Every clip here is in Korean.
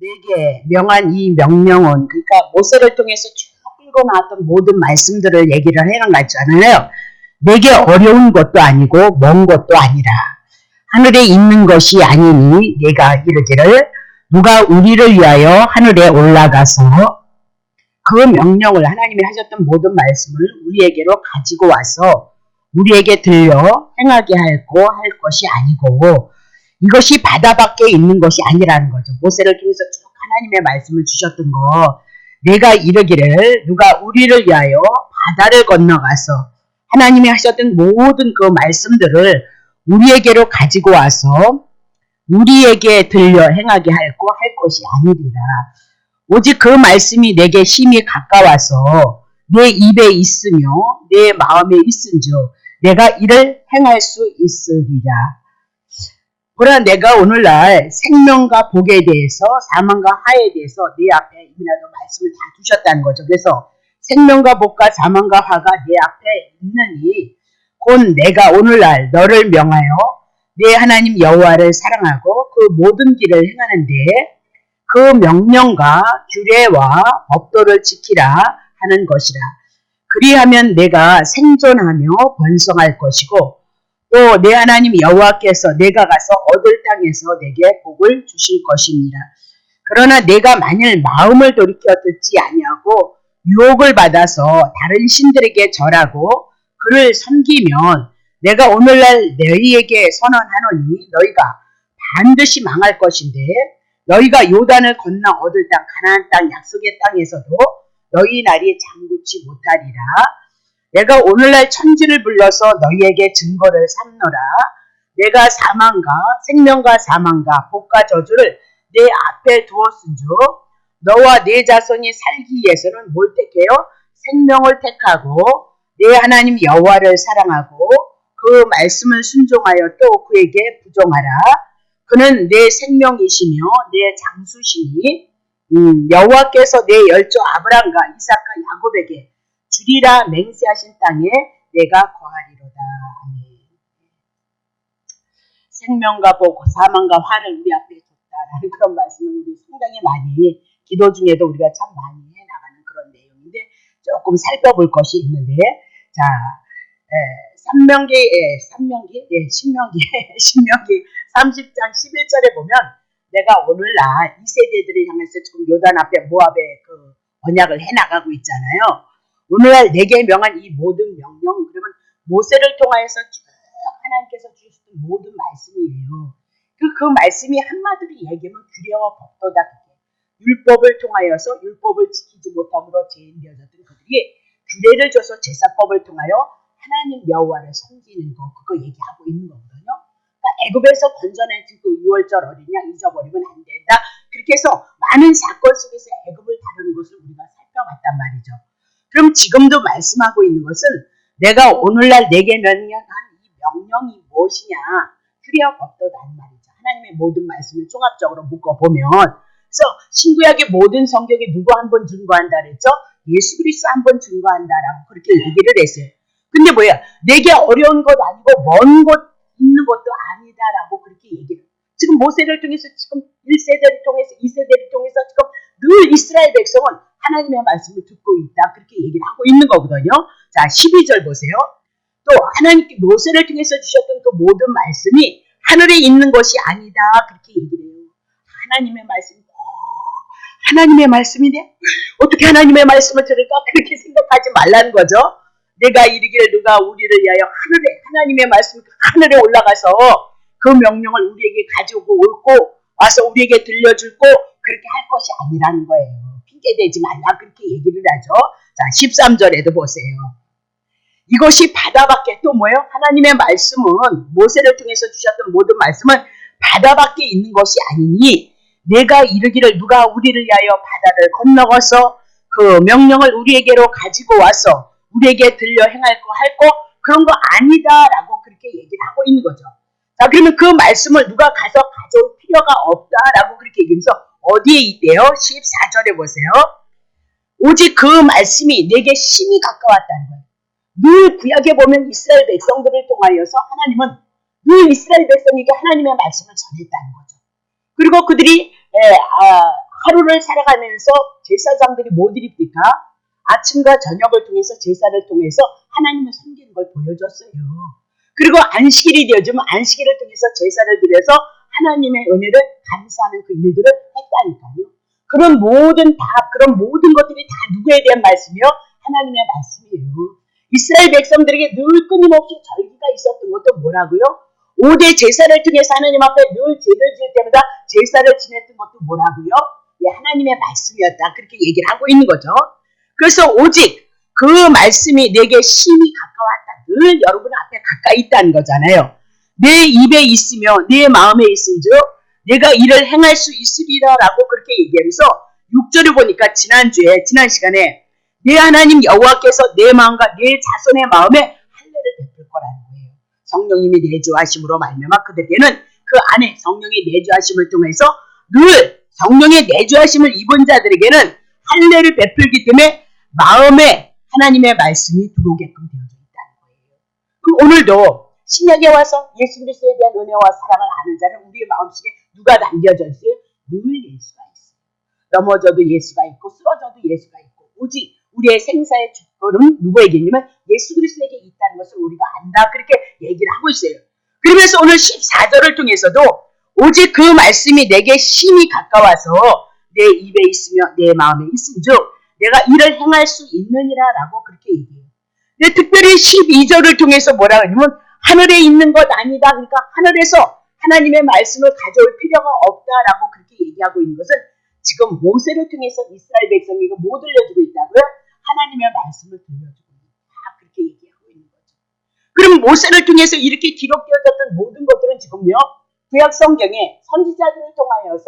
내게 명한 이 명령은 그러니까 모세를 통해서 쭉 끌고 나왔던 모든 말씀들을 얘기를 해놨잖아요. 내게 어려운 것도 아니고 먼 것도 아니라 하늘에 있는 것이 아니니 내가 이르기를 누가 우리를 위하여 하늘에 올라가서 그 명령을 하나님이 하셨던 모든 말씀을 우리에게로 가지고 와서 우리에게 들려 행하게 할 것이 아니고 이것이 바다 밖에 있는 것이 아니라는 거죠. 모세를 통해서 쭉 하나님의 말씀을 주셨던 거 내가 이르기를 누가 우리를 위하여 바다를 건너가서 하나님이 하셨던 모든 그 말씀들을 우리에게로 가지고 와서 우리에게 들려 행하게 할 것이 아니리라. 오직 그 말씀이 내게 힘이 가까워서 내 입에 있으며 내 마음에 있은즉 내가 이를 행할 수 있으리라. 보라, 내가 오늘날 생명과 복에 대해서 사망과 화에 대해서 내 앞에 이미라도 말씀을 다 두셨다는 거죠. 그래서 생명과 복과 사망과 화가 내 앞에 있느니 곧 내가 오늘날 너를 명하여 내 하나님 여호와를 사랑하고 그 모든 길을 행하는데 그 명령과 규례와 법도를 지키라 하는 것이라. 그리하면 내가 생존하며 번성할 것이고 또 내 하나님 여호와께서 내가 가서 얻을 땅에서 내게 복을 주실 것입니다. 그러나 내가 만일 마음을 돌이켜 듣지 아니하고 유혹을 받아서 다른 신들에게 절하고 그를 섬기면 내가 오늘날 너희에게 선언하노니 너희가 반드시 망할 것인데 너희가 요단을 건너 얻을 땅 가나안 땅 약속의 땅에서도 너희 날이 장구치 못하리라. 내가 오늘날 천지를 불러서 너희에게 증거를 삼노라. 내가 생명과 사망과 복과 저주를 내 앞에 두었은즉 너와 내 자손이 살기 위해서는 뭘 택해요? 생명을 택하고 내 하나님 여호와를 사랑하고 그 말씀을 순종하여 또 그에게 부종하라. 그는 내 생명이시며 내 장수시니 여호와께서 내 열조 아브람과 이삭과 야곱에게 주리라 맹세하신 땅에 내가 거하리로다. 아멘. 생명과 복, 사망과 화를 우리 앞에 뒀다라는 그런 말씀을 우리 상당히 많이 기도 중에도 우리가 참 많이 해나가는 그런 내용인데 조금 살펴볼 것이 있는데 자, 신명기 30장 11절에 보면 내가 오늘날 이 세대들을 향해서 지금 요단 앞에 모압의 그 언약을 해나가고 있잖아요. 오늘날 내게 명한 이 모든 명령, 그러면 모세를 통하여서 쭉 하나님께서 주셨던 모든 말씀이에요. 그 말씀이 한마디로 얘기하면 규례와 법도다. 율법을 통하여서 율법을 지키지 못함으로 죄인되어졌던 그들이 규례를 줘서 제사법을 통하여 하나님 여호와를 섬기는 거, 그거 얘기하고 있는 거거든요. 그러니까 애굽에서 건져낸 그 6월절 어린 양 잊어버리면 안 된다. 그렇게 해서 많은 사건 속에서 애굽을 다루는 것을 우리가 살펴봤단 말이죠. 그럼 지금도 말씀하고 있는 것은 내가 오늘날 내게 명령한 이 명령이 무엇이냐? 규례와 법도라는 말이죠. 하나님의 모든 말씀을 종합적으로 묶어보면 그래서 신구약의 모든 성경에 누구 한 번 증거한다 그랬죠? 예수 그리스도 한 번 증거한다라고 그렇게 얘기를 했어요. 근데 뭐야? 내게 어려운 것 아니고 먼 곳 있는 것도 아니다라고 그렇게 얘기를 해요. 지금 모세를 통해서 지금 1세대를 통해서 2세대를 통해서 지금 늘 이스라엘 백성은 하나님의 말씀을 듣고 있다. 그렇게 얘기를 하고 있는 거거든요. 자, 12절 보세요. 또 하나님께 모세를 통해서 주셨던 그 모든 말씀이 하늘에 있는 것이 아니다. 그렇게 얘기를 해요. 하나님의 말씀이 하나님의 말씀이네? 어떻게 하나님의 말씀을 들을까? 그렇게 생각하지 말라는 거죠. 내가 이르기를 누가 우리를 위하여 하나님의 말씀이 하늘에 올라가서 그 명령을 우리에게 가지고 옳고 와서 우리에게 들려줄 거 그렇게 할 것이 아니라는 거예요. 핑계대지 말라 그렇게 얘기를 하죠. 자, 13절에도 보세요. 이것이 바다 밖에 또 뭐예요? 하나님의 말씀은 모세를 통해서 주셨던 모든 말씀은 바다 밖에 있는 것이 아니니 내가 이르기를 누가 우리를 위하여 바다를 건너가서 그 명령을 우리에게로 가지고 와서 우리에게 들려 행할 거 할 거 그런 거 아니다라고 그렇게 얘기를 하고 있는 거죠. 자, 그러면 그 말씀을 누가 가서 가져올 필요가 없다라고 그렇게 얘기하면서 어디에 있대요? 14절에 보세요. 오직 그 말씀이 내게 심히 가까웠다는 거예요. 늘 구약에 보면 이스라엘 백성들을 통하여서 하나님은 늘 이스라엘 백성에게 하나님의 말씀을 전했다는 거죠. 그리고 그들이 하루를 살아가면서 제사장들이 뭐 드립니까? 아침과 저녁을 통해서 제사를 통해서 하나님을 섬기는 걸 보여줬어요. 그리고 안식일이 되어지면 안식일을 통해서 제사를 드려서 하나님의 은혜를 감사하는 그 일들을 했다니까요. 그런 모든 것들이 다 누구에 대한 말씀이요? 하나님의 말씀이에요. 이스라엘 백성들에게 늘 끊임없이 절기가 있었던 것도 뭐라고요? 5대 제사를 통해서 하나님 앞에 늘 제를 지을 때마다 제사를 지냈던 것도 뭐라고요? 예, 하나님의 말씀이었다. 그렇게 얘기를 하고 있는 거죠. 그래서 오직 그 말씀이 내게 심히 가까웠다. 늘 여러분 앞에 가까이 있다는 거잖아요. 내 입에 있으며 내 마음에 있은즉 내가 이를 행할 수 있으리라라고 그렇게 얘기하면서 6절을 보니까 지난 시간에 내 하나님 여호와께서 내 마음과 내 자손의 마음에 할례를 베풀 거라는 거예요. 성령님이 내주하심으로 말미암아 그들에게는 그 안에 성령의 내주하심을 통해서 늘 성령의 내주하심을 입은 자들에게는 할례를 베풀기 때문에 마음에 하나님의 말씀이 들어오게끔 되어져 있다는 거예요. 그럼 오늘도 신약에 와서 예수 그리스도에 대한 은혜와 사랑을 아는 자는 우리의 마음속에 누가 담겨져 있어요? 늘 예수가 있어요. 넘어져도 예수가 있고 쓰러져도 예수가 있고 오직 우리의 생사의 주권은 누구에게 있냐면 예수 그리스도에게 있다는 것을 우리가 안다. 그렇게 얘기를 하고 있어요. 그러면서 오늘 14절을 통해서도 오직 그 말씀이 내게 심히 가까워서 내 입에 있으며 내 마음에 있은즉 내가 이를 행할 수 있느니라라고 그렇게 얘기해요. 근데 특별히 12절을 통해서 뭐라 하냐면 하늘에 있는 것 아니다. 그러니까 하늘에서 하나님의 말씀을 가져올 필요가 없다라고 그렇게 얘기하고 있는 것은 지금 모세를 통해서 이스라엘 백성에게 뭐 들려주고 있다고요? 하나님의 말씀을 들려주고 있다. 그렇게 얘기하고 있는 거죠. 그럼 모세를 통해서 이렇게 기록되어졌던 모든 것들은 지금요. 구약 성경에 선지자들을 통하여서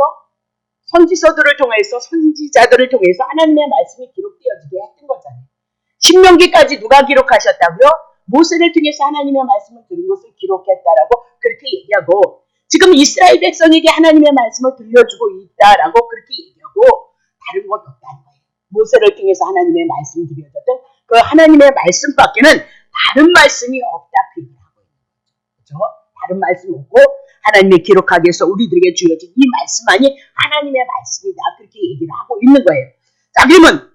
선지서들을 통해서 선지자들을 통해서 하나님의 말씀이 기록되어지게 했던 거잖아요. 신명기까지 누가 기록하셨다고요? 모세를 통해서 하나님의 말씀을 들은 것을 기록했다라고 그렇게 얘기하고 지금 이스라엘 백성에게 하나님의 말씀을 들려주고 있다라고 그렇게 얘기하고 다른 것 없다는 거예요. 모세를 통해서 하나님의 말씀을 들려줬던 그 하나님의 말씀밖에는 다른 말씀이 없다 그 얘기를 하고 있는 거죠. 그렇죠? 다른 말씀 없고 하나님이 기록하기 위해서 우리들에게 주어진 이 말씀만이 하나님의 말씀이다. 그렇게 얘기를 하고 있는 거예요. 자, 그러면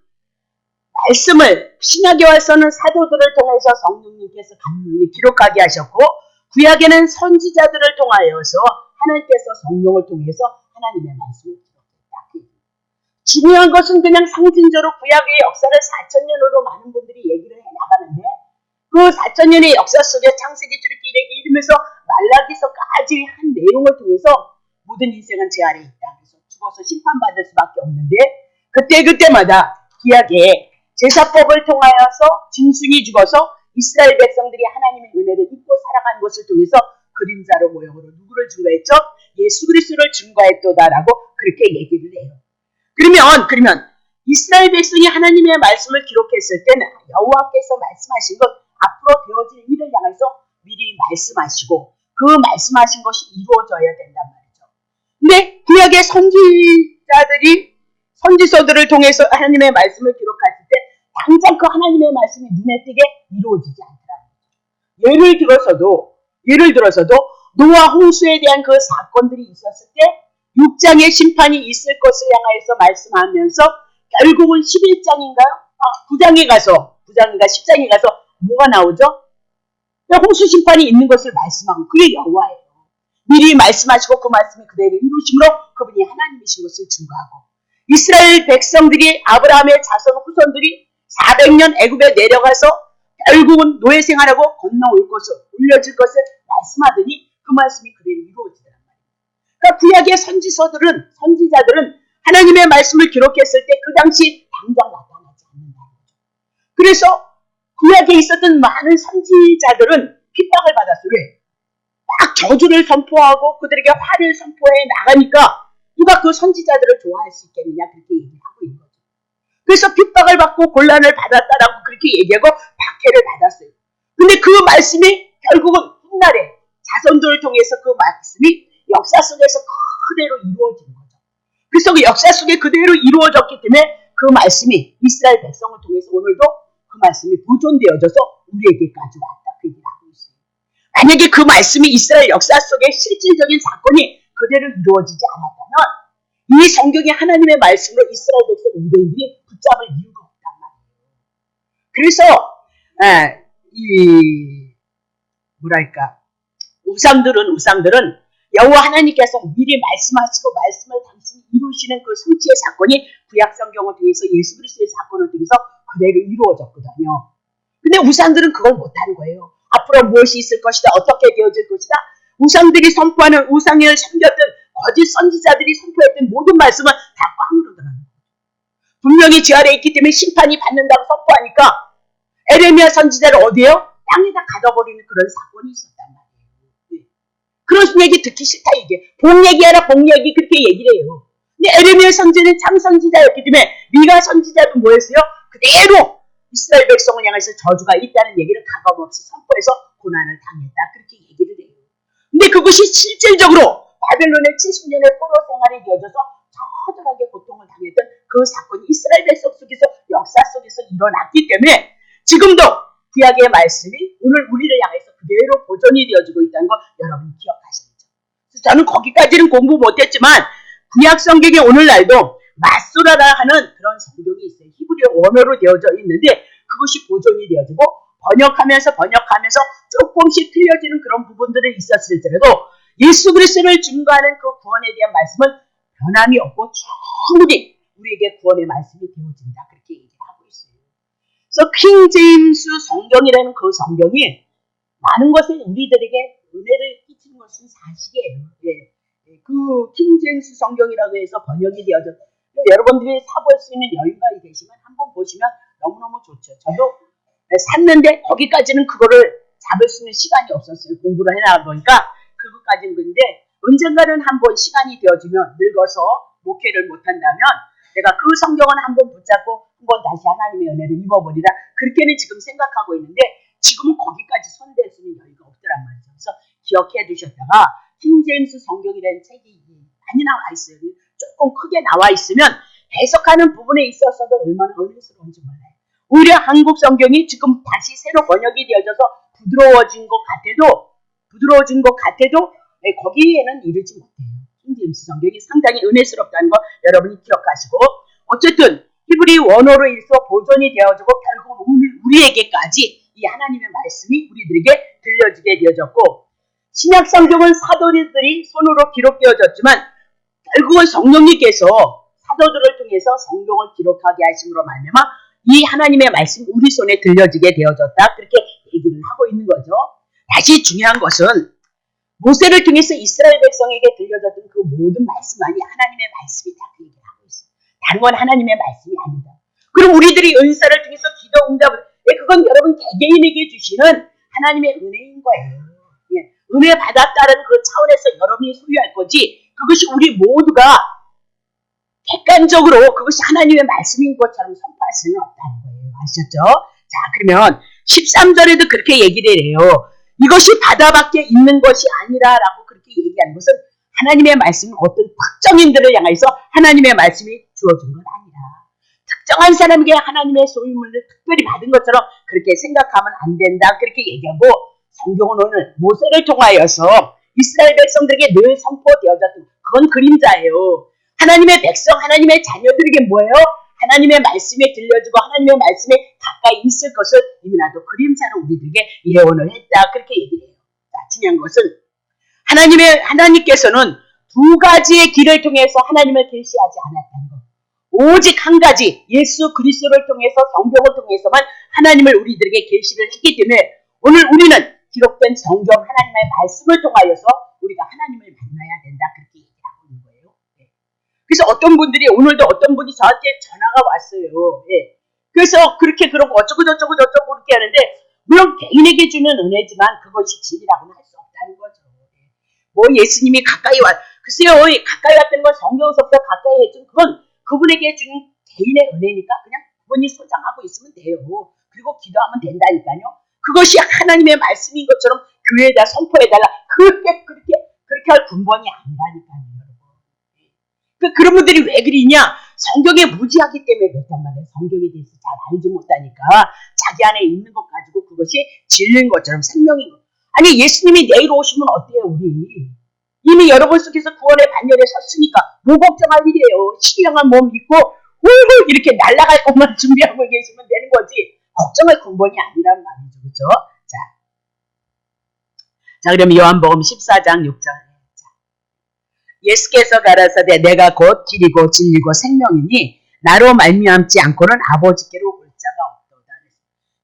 말씀을 신약에 와서는 사도들을 통해서 성령님께서 간밀히 기록하게 하셨고 구약에는 선지자들을 통하여서 하나님께서 성령을 통해서 하나님의 말씀을 기록했다. 중요한 것은 그냥 상징적으로 구약의 역사를 4,000년으로 많은 분들이 얘기를 해나가는데 그 4,000년의 역사 속에 창세기 출애굽기 이르기 이르면서 말라기서까지 한 내용을 통해서 모든 인생은 제 아래에 있다. 그래서 죽어서 심판받을 수밖에 없는데 그때마다 구약에 제사법을 통하여서 짐승이 죽어서 이스라엘 백성들이 하나님의 은혜를 입고 살아가는 것을 통해서 그림자로 모형으로 누구를 증거했죠? 예수 그리스도를 증거했도다라고 그렇게 얘기를 해요. 그러면 이스라엘 백성이 하나님의 말씀을 기록했을 때는 여호와께서 말씀하신 것 앞으로 되어질 일을 향해서 미리 말씀하시고 그 말씀하신 것이 이루어져야 된단 말이죠. 근데 구약의 선지서들을 통해서 하나님의 말씀을 기록했을 때 당장 그 하나님의 말씀이 눈에 띄게 이루어지지 않더라는 거죠. 예를 들어서도 노아 홍수에 대한 그 사건들이 있었을 때 6장의 심판이 있을 것을 향하여서 말씀하면서 결국은 11장인가요? 9장인가 10장에 가서 뭐가 나오죠? 홍수 심판이 있는 것을 말씀하고 그게 여호와예요. 미리 말씀하시고 그 말씀이 그대로 이루심으로 그분이 하나님이신 것을 증거하고 이스라엘 백성들이 아브라함의 자손 후손들이 400년 애굽에 내려가서 결국은 노예 생활하고 건너올 것을 올려질 것을 말씀하더니 그 말씀이 그대로 이루어지더란 말이에요. 그러니까 구약의 선지자들은 하나님의 말씀을 기록했을 때 그 당시 당장 나타나지 않는다는 거죠. 그래서 구약에 있었던 많은 선지자들은 핍박을 받았어요. 왜? 막 저주를 선포하고 그들에게 화를 선포해 나가니까 누가 그 선지자들을 좋아할 수 있겠느냐 그렇게 얘기를 하고 있는 거죠. 그래서 핍박을 받고 곤란을 받았다라고 그렇게 얘기하고 박해를 받았어요. 근데 그 말씀이 결국은 훗날에 자손들을 통해서 그 말씀이 역사 속에서 그대로 이루어지는 거죠. 그래서 그 역사 속에 그대로 이루어졌기 때문에 그 말씀이 이스라엘 백성을 통해서 오늘도 그 말씀이 보존되어져서 우리에게까지 왔다 그 얘기를 하고 있어요. 만약에 그 말씀이 이스라엘 역사 속에 실질적인 사건이 그대로 이루어지지 않았다면 이 성경이 하나님의 말씀으로 이스라엘 백성 유대인들이 붙잡을 이유가 없단 말이에요. 그래서 뭐랄까, 우상들은 여호와 하나님께서 미리 말씀하시고 말씀을 당신이 이루시는 그 성취의 사건이 구약 성경을 통해서 예수 그리스도의 사건을 통해서 그대로 이루어졌거든요. 근데 우상들은 그걸 못하는 거예요. 앞으로 무엇이 있을 것이다, 어떻게 되어질 것이다. 우상들이 선포하는, 우상을 섬겼던 거짓 선지자들이 선포했던 모든 말씀은 다 꽝으로더라고요. 분명히 지 아래에 있기 때문에 심판이 받는다고 선포하니까 에레미야 선지자를 어디에요? 땅에다 가둬버리는 그런 사건이 있었단 말이에요. 그런 얘기 듣기 싫다 이게. 복 얘기하라, 복 얘기, 그렇게 얘기를 해요. 근데 에레미야 선지자는 참 선지자였기 때문에 미가 선지자도 뭐였어요? 그대로 이스라엘 백성을 향해서 저주가 있다는 얘기를 가감없이 선포해서 고난을 당했다, 그렇게 얘기를 해요. 근데 그것이 실질적으로 바벨론의 70년의 포로 생활에 이어져서 처절하게 고통을 당했던 그 사건이 이스라엘 백성 속에서, 역사 속에서 일어났기 때문에 지금도 구약의 말씀이 오늘 우리를 향해서 그대로 보존이 되어지고 있다는 거 여러분이 기억하셔야죠. 저는 거기까지는 공부 못했지만 구약 성경에 오늘날도 마소라라 하는 그런 성경이 있어요. 히브리어 원어로 되어져 있는데 그것이 보존이 되어지고 번역하면서 조금씩 틀려지는 그런 부분들이 있었을지라도 예수 그리스도를 증거하는 그 구원에 대한 말씀은 변함이 없고 충분히 우리에게 구원의 말씀이 되어진다, 그렇게 얘기를 하고 있어요. 그래서 킹 제임스 성경이라는 그 성경이 많은 것을 우리들에게 은혜를 끼치는 것은 사실이에요. 그 킹 제임스 성경이라고 해서 번역이 되어져 여러분들이 사볼 수 있는 여유가 되시면 한번 보시면 너무너무 좋죠. 저도 샀는데 거기까지는 그거를 잡을 수 있는 시간이 없었어요. 공부를 해나가 보니까 그것까지는. 근데 언젠가는 한번 시간이 되어지면, 늙어서 목회를 못한다면 내가 그 성경은 한번 붙잡고 한번 다시 하나님의 은혜를 입어버리라, 그렇게는 지금 생각하고 있는데 지금은 거기까지 손댈 수 있는 여유가 없더란 말이죠. 그래서 기억해 두셨다가 킹 제임스 성경이라는 책이 많이 나와 있어요. 조금 크게 나와 있으면 해석하는 부분에 있어서도 얼마나 은혜스러운지 몰라요. 오히려 한국 성경이 지금 다시 새로 번역이 되어져서 부드러워진 것 같아도 거기에는 이르지 못해요. 킹 제임스 성경이 상당히 은혜스럽다는 거 여러분이 기억하시고, 어쨌든 히브리 원어로 일서 보존이 되어지고 결국 우리에게까지 이 하나님의 말씀이 우리들에게 들려지게 되어졌고, 신약 성경은 사도들이 손으로 기록되어졌지만 결국은 성령님께서 사도들을 통해서 성경을 기록하게 하심으로 말미암아 이 하나님의 말씀이 우리 손에 들려지게 되어졌다, 그렇게 얘기를 하고 있는 거죠. 다시 중요한 것은 모세를 통해서 이스라엘 백성에게 들려졌던 그 모든 말씀만이 하나님의 말씀이다, 그 얘기를 하고 있어요. 다른 건 하나님의 말씀이 아니다. 그럼 우리들이 은사를 통해서 기도 응답을, 그건 여러분 개개인에게 주시는 하나님의 은혜인 거예요. 은혜 받았다는 그 차원에서 여러분이 소유할 거지, 그것이 우리 모두가 객관적으로 그것이 하나님의 말씀인 것처럼 선포할 수는 없다는 거예요. 아셨죠? 자, 그러면 13절에도 그렇게 얘기를 해요. 이것이 바다밖에 있는 것이 아니라라고 그렇게 얘기하는 것은 하나님의 말씀은 어떤 특정인들을 향해서 하나님의 말씀이 주어진 건 아니라 특정한 사람에게 하나님의 소유물을 특별히 받은 것처럼 그렇게 생각하면 안 된다, 그렇게 얘기하고, 성경은 오늘 모세를 통하여서 이스라엘 백성들에게 늘 선포되어졌던 그건 그림자예요. 하나님의 백성, 하나님의 자녀들에게 뭐예요? 하나님의 말씀에 들려주고 하나님의 말씀에 가까이 있을 것을 이미 나도 그림자로 우리들에게 예언을 했다, 그렇게 얘기를 해요. 자, 중요한 것은 하나님께서는 두 가지의 길을 통해서 하나님을 계시하지 않았다는 것. 오직 한 가지, 예수 그리스도를 통해서, 성경을 통해서만 하나님을 우리들에게 계시를 했기 때문에 오늘 우리는 기록된 성경 하나님의 말씀을 통하여서 우리가 하나님을 만나야 된다, 그렇게 얘기를 하고 있는 거예요. 그래서 어떤 분들이, 오늘도 어떤 분이 저한테 전화가 왔어요. 그래서 그렇게 그러고 어쩌고 저쩌고 그렇게 하는데, 물론 개인에게 주는 은혜지만 그것이 진리라고는 할 수 없다는 거죠. 뭐 예수님이 가까이 글쎄요, 가까이 왔던 건 성경서부터 가까이 했죠. 그건 그분에게 준 개인의 은혜니까 그냥 그분이 소장하고 있으면 돼요. 그리고 기도하면 된다니까요. 그것이 하나님의 말씀인 것처럼 교회에다 선포해달라, 그렇게 할 근본이 아니라니까요, 여러분. 그런 분들이 왜 그러냐? 성경에 무지하기 때문에 그렇단 말이에요. 성경에 대해서 잘 알지 못하니까 자기 안에 있는 것 가지고 그것이 진리인 것처럼 생명인 것. 아니, 예수님이 내일 오시면 어때요, 우리? 이미 여러분 속에서 구원의 반열에 섰으니까 뭐 걱정할 일이에요. 신령한 몸 입고 훌훌 이렇게 날아갈 것만 준비하고 계시면 되는 거지. 걱정할 근본이 아니란 말이죠. 그렇죠? 자, 그럼 요한복음 14장 6절. 예수께서 가라사대 내가 곧 길이고 진리고 생명이니 나로 말미암지 않고는 아버지께로 올 자가 없도다.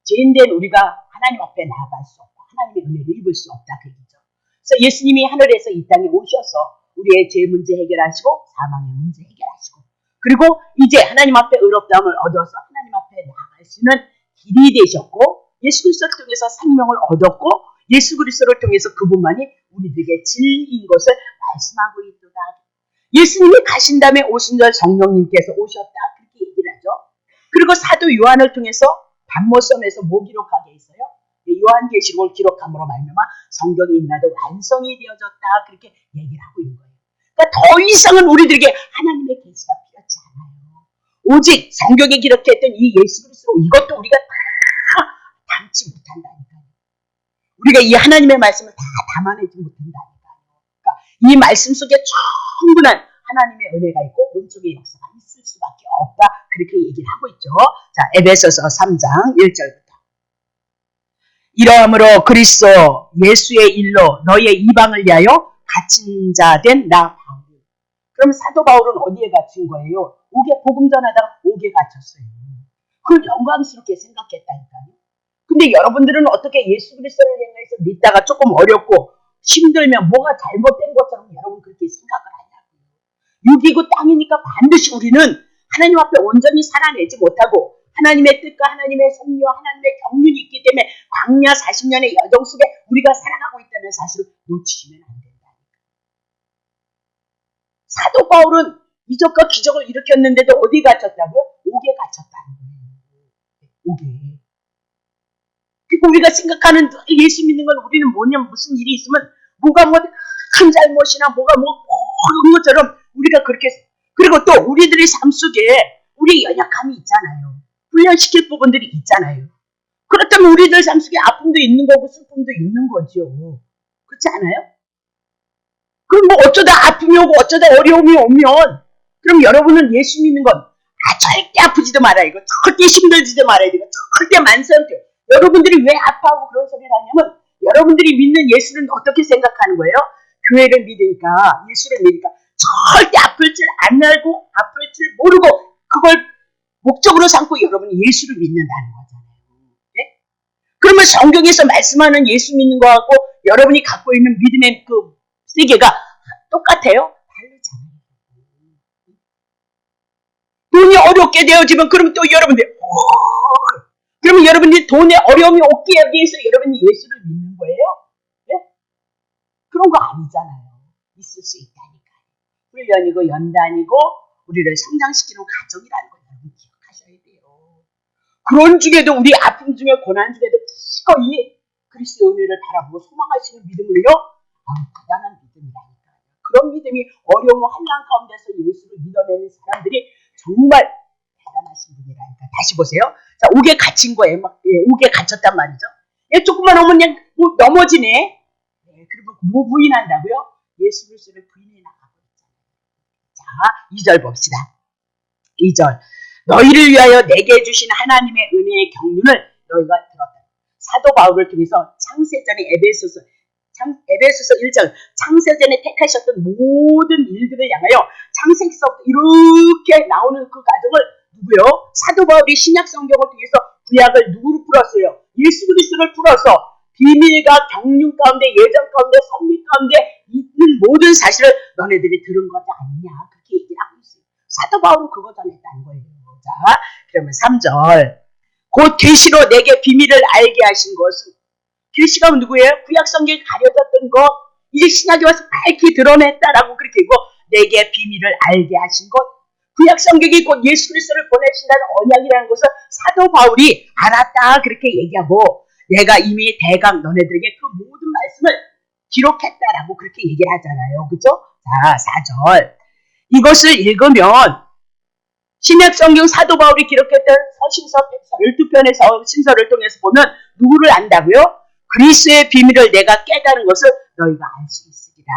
죄인된 우리가 하나님 앞에 나아갈 수 없고 하나님의 은혜를 입을 수 없다. 그 얘기죠. 그래서 예수님이 하늘에서 이 땅에 오셔서 우리의 죄 문제 해결하시고 사망의 문제 해결하시고 그리고 이제 하나님 앞에 의롭다함을 얻어서 하나님 앞에 나아갈 수 있는 길이 되셨고 예수 그리스도를 통해서 생명을 얻었고 예수 그리스도를 통해서 그분만이 우리들에게 진리인 것을 말씀하고 있도다. 예수님이 가신 다음에 오순절 성령님께서 오셨다. 그렇게 얘기를 하죠. 그리고 사도 요한을 통해서 반모섬에서 뭐 기록하게 있어요? 요한계시록을 기록함으로 말미암아 성경이 임나도 완성이 되어졌다. 그렇게 얘기를 하고 있는 거예요. 그러니까 더 이상은 우리들에게 하나님의 계시가 필요하지 않아요. 오직 성경에 기록했던 이 예수 그리스도 이것도 우리가 다 담지 못한다니까요. 우리가 이 하나님의 말씀을 다 담아내지 못한다니까요. 그러니까 이 말씀 속에 충분한 하나님의 은혜가 있고 은총의 역사가 있을 수밖에 없다. 그렇게 얘기를 하고 있죠. 자, 에베소서 3장 1절부터. 이러함으로 그리스도 예수의 일로 너희의 이방을 위하여 갇힌 자 된 나 바울. 그럼 사도 바울은 어디에 갇힌 거예요? 옥에 복음 전하다가 옥에 갇혔어요. 그걸 영광스럽게 생각했다니까요. 근데 여러분들은 어떻게 예수 그리스도를 향해서 믿다가 조금 어렵고 힘들면 뭐가 잘못된 것처럼 여러분 그렇게 생각을 하냐고요. 육이고 땅이니까 반드시 우리는 하나님 앞에 온전히 살아내지 못하고 하나님의 뜻과 하나님의 섭리와 하나님의 경륜이 있기 때문에 광야 40년의 여정 속에 우리가 살아가고 있다는 사실을 놓치시면 안 된다니까. 사도 바울은 이적과 기적을 일으켰는데도 어디 갇혔다고요? 옥에 갇혔다는 거예요. 옥에. 그리고 우리가 생각하는 예수 믿는 건 우리는 뭐냐면 무슨 일이 있으면 뭐가 뭐 큰 잘못이나 뭐가 뭐 그런 것처럼 우리가 그렇게 그리고 또 우리들의 삶 속에 우리 연약함이 있잖아요. 훈련시킬 부분들이 있잖아요. 그렇다면 우리들 삶 속에 아픔도 있는 거고 슬픔도 있는 거죠. 그렇지 않아요? 그럼 뭐 어쩌다 아픔이 오고 어쩌다 어려움이 오면 그럼 여러분은 예수 믿는 건 절대 아프지도 말아야 되고 절대 힘들지도 말아야 되고 절대 만성도 여러분들이 왜 아파하고 그런 소리를 하냐면 여러분들이 믿는 예수는 어떻게 생각하는 거예요? 교회를 믿으니까 예수를 믿으니까 절대 아플 줄 안 알고 아플 줄 모르고 그걸 목적으로 삼고 여러분이 예수를 믿는다는 거잖아요. 네? 그러면 성경에서 말씀하는 예수 믿는 거하고 여러분이 갖고 있는 믿음의 그 세계가 똑같아요? 다르잖아요. 돈이 어렵게 되어지면 그러면 또 여러분들 그러면 여러분들이 돈에 어려움이 없게 하기 위해서 여러분이 예수를 믿는 거예요? 네? 그런 거 아니잖아요. 있을 수 있다니까요. 훈련이고 연단이고 우리를 성장시키는 과정이라는 걸 여러분 기억하셔야 돼요. 그런 중에도 우리 아픔 중에 고난 중에도 기꺼이 그리스도의 은혜를 바라보고 소망하시는 믿음을요. 대단한 믿음이라니까요. 그런 믿음이 어려움 환난 가운데서 예수를 믿어내는 사람들이 정말 대단하신 분이라니까. 다시 보세요. 자, 옥에 갇힌 거예요. 옥에 갇혔단 말이죠. 조금만 오면 그냥 넘어지네. 그리고 뭐 부인한다고요? 예수 그리스도를 부인해 나가고 있잖아요. 자, 2절 봅시다. 2절. 너희를 위하여 내게 주신 하나님의 은혜의 경륜을 너희가 들었다. 사도 바울을 통해서 창세전에 에베소서 1장 창세전에 택하셨던 모든 일들을 향하여 창세기서부터 이렇게 나오는 그 과정을 누구요? 사도 바울이 신약 성경을 통해서 구약을 누구로 풀었어요? 예수 그리스도를 풀어서 비밀과 경륜 가운데 예정 가운데 섭리 가운데 있는 모든 사실을 너네들이 들은 것 아니냐 그렇게 얘기를 하고 있어요. 사도 바울은 그거 전했다는 거예요. 자, 그러면 3절 곧 계시로 내게 비밀을 알게 하신 것은 계시가 누구예요? 구약 성경에 가려졌던 것 이제 신약에 와서 밝히 드러냈다라고 그렇게 있고 내게 비밀을 알게 하신 것 구약 성경이 곧 예수 그리스도를 보내신다는 언약이라는 것을 사도 바울이 알았다 그렇게 얘기하고 내가 이미 대강 너네들에게 그 모든 말씀을 기록했다라고 그렇게 얘기를 하잖아요. 그죠? 자, 4절 이것을 읽으면 신약 성경 사도 바울이 기록했던 서신서 12편의 신서를 통해서 보면 누구를 안다고요? 그리스도의 비밀을 내가 깨달은 것을 너희가 알 수 있으리라.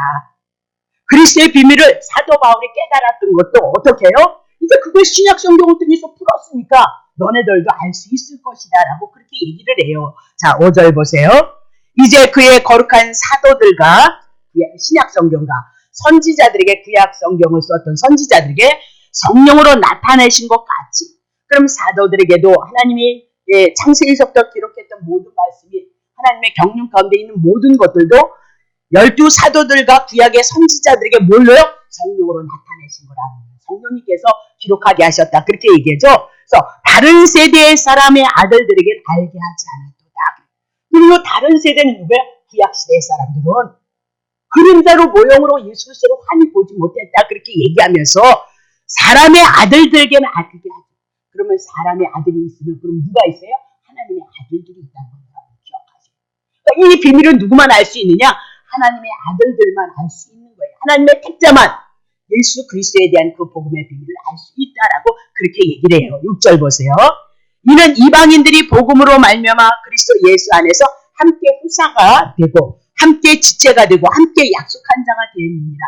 그리스도의 비밀을 사도 바울이 깨달았던 것도 어떻게 해요? 이제 그걸 신약 성경을 통해서 풀었으니까 너네들도 알 수 있을 것이다 라고 그렇게 얘기를 해요. 자, 5절 보세요. 이제 그의 거룩한 사도들과 신약 성경과 선지자들에게 구약 성경을 썼던 선지자들에게 성령으로 나타내신 것 같이 그럼 사도들에게도 하나님이 창세기서부터 기록했던 모든 말씀이 하나님의 경륜 가운데 있는 모든 것들도 12 사도들과 구약의 선지자들에게 뭘로요? 성령으로 나타내신 거라는 거예요. 성령님께서 기록하게 하셨다. 그렇게 얘기하죠. 그래서 다른 세대의 사람의 아들들에게 알게 하지 않았도다. 그리고 다른 세대는 누구예요? 구약시대의 사람들은 그림자로 모형으로 예수 그리스도를 환히 보지 못했다. 그렇게 얘기하면서 사람의 아들들에게는 알게 하죠. 그러면 사람의 아들이 있으면 그럼 누가 있어요? 하나님의 아들들이 있다는 걸 기억하세요. 그러니까 이 비밀은 누구만 알 수 있느냐? 하나님의 아들들만 알 수 있는 거예요. 하나님의 택자만 예수 그리스도에 대한 그 복음의 비밀을 알 수 있다라고 그렇게 얘기를 해요. 6절 보세요. 이는 이방인들이 복음으로 말미암아 그리스도 예수 안에서 함께 후사가 되고 함께 지체가 되고 함께 약속한 자가 됨이니라.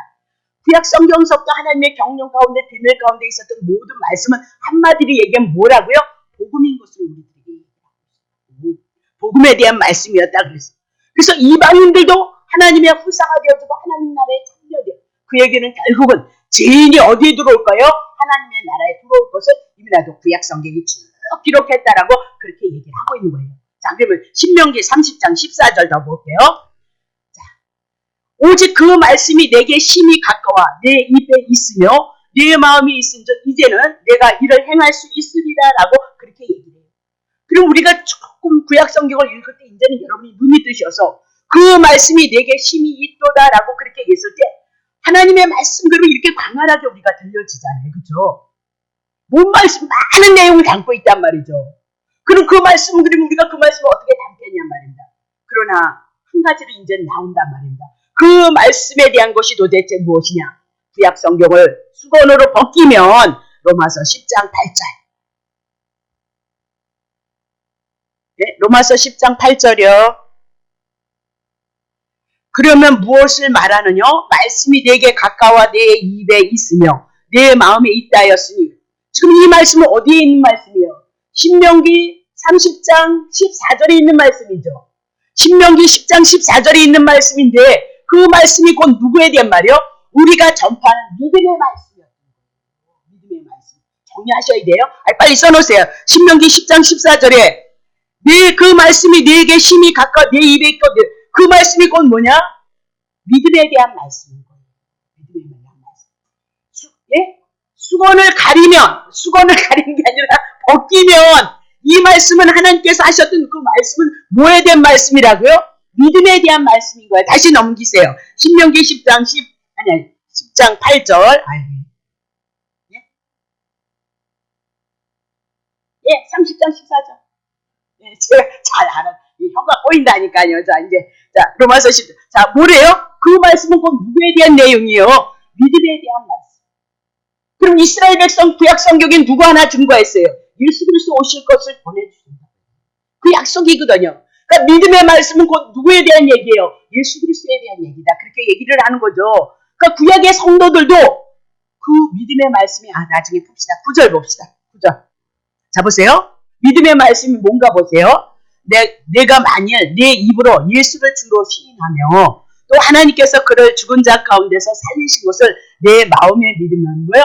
구약 성경서부터 하나님의 경륜 가운데 비밀 가운데 있었던 모든 말씀은 한마디로 얘기하면 뭐라고요? 복음인 것을 우리들에게 얘기하고 있어요. 복음에 대한 말씀이었다 그랬어요. 그래서 이방인들도 하나님의 후사가 되어주고 하나님 나라에 참여돼요. 그 얘기는 결국은 죄인이 어디에 들어올까요? 하나님의 나라에 들어올 것을 이미라도 구약 성경이 쭉 기록했다라고 그렇게 얘기를 하고 있는 거예요. 자, 그러면 신명기 30장 14절 더 볼게요. 자, 오직 그 말씀이 내게 심히 가까워 내 입에 있으며 내 마음이 있은즉 이제는 내가 이를 행할 수 있으리라라고 그렇게 얘기를 해요. 그럼 우리가 조금 구약 성경을 읽을 때 이제는 여러분이 눈이 뜨셔서 그 말씀이 내게 심히 있도다라고 그렇게 얘기했을 때 하나님의 말씀대로 이렇게 광활하게 우리가 들려지잖아요. 그렇죠? 뭔 말씀 많은 내용을 담고 있단 말이죠. 그럼 그 말씀은 그럼 우리가 그 말씀을 어떻게 담겠냔 말입니다. 그러나 한 가지로 이제 나온단 말입니다. 그 말씀에 대한 것이 도대체 무엇이냐? 구약 성경을 수건으로 벗기면 로마서 10장 8절. 네, 로마서 10장 8절이요. 그러면 무엇을 말하느냐? 말씀이 내게 가까워 내 입에 있으며 내 마음에 있다 하였으니 지금 이 말씀은 어디에 있는 말씀이에요? 신명기 30장 14절에 있는 말씀이죠. 신명기 10장 14절에 있는 말씀인데 그 말씀이 곧 누구에 대한 말이요? 우리가 전파하는 믿음의 말씀이었던 거예요. 믿음의 말씀. 정리하셔야 돼요. 빨리 써놓으세요. 신명기 10장 14절에 그 말씀이 내게 심히 가까워 내 입에 있거든. 그 말씀이 곧 뭐냐? 믿음에 대한 말씀인 거예요. 믿음에 대한 말씀. 수건을 가리는 게 아니라 벗기면 이 말씀은 하나님께서 하셨던 그 말씀은 뭐에 대한 말씀이라고요? 믿음에 대한 말씀인 거예요. 다시 넘기세요. 신명기 10장 10장 8절. 예, 30장 14절. 예, 제가 잘 알아. 혀가 꼬인다니까요. 자, 로마서 10장. 자, 뭐래요? 그 말씀은 곧 누구에 대한 내용이에요? 믿음에 대한 말씀. 그럼 이스라엘 백성 구약 성경에 누구 하나 증거했어요? 예수 그리스도 오실 것을 보내주신다. 그 약속이거든요. 그러니까 믿음의 말씀은 곧 누구에 대한 얘기예요? 예수 그리스도에 대한 얘기다. 그렇게 얘기를 하는 거죠. 그러니까 구약의 성도들도 그 믿음의 말씀이 나중에 봅시다. 9절 봅시다. 9절. 자, 보세요. 믿음의 말씀이 뭔가 보세요. 내가 만일 내 입으로 예수를 주로 시인하며 또 하나님께서 그를 죽은 자 가운데서 살리신 것을 내 마음에 믿으면 뭐예요?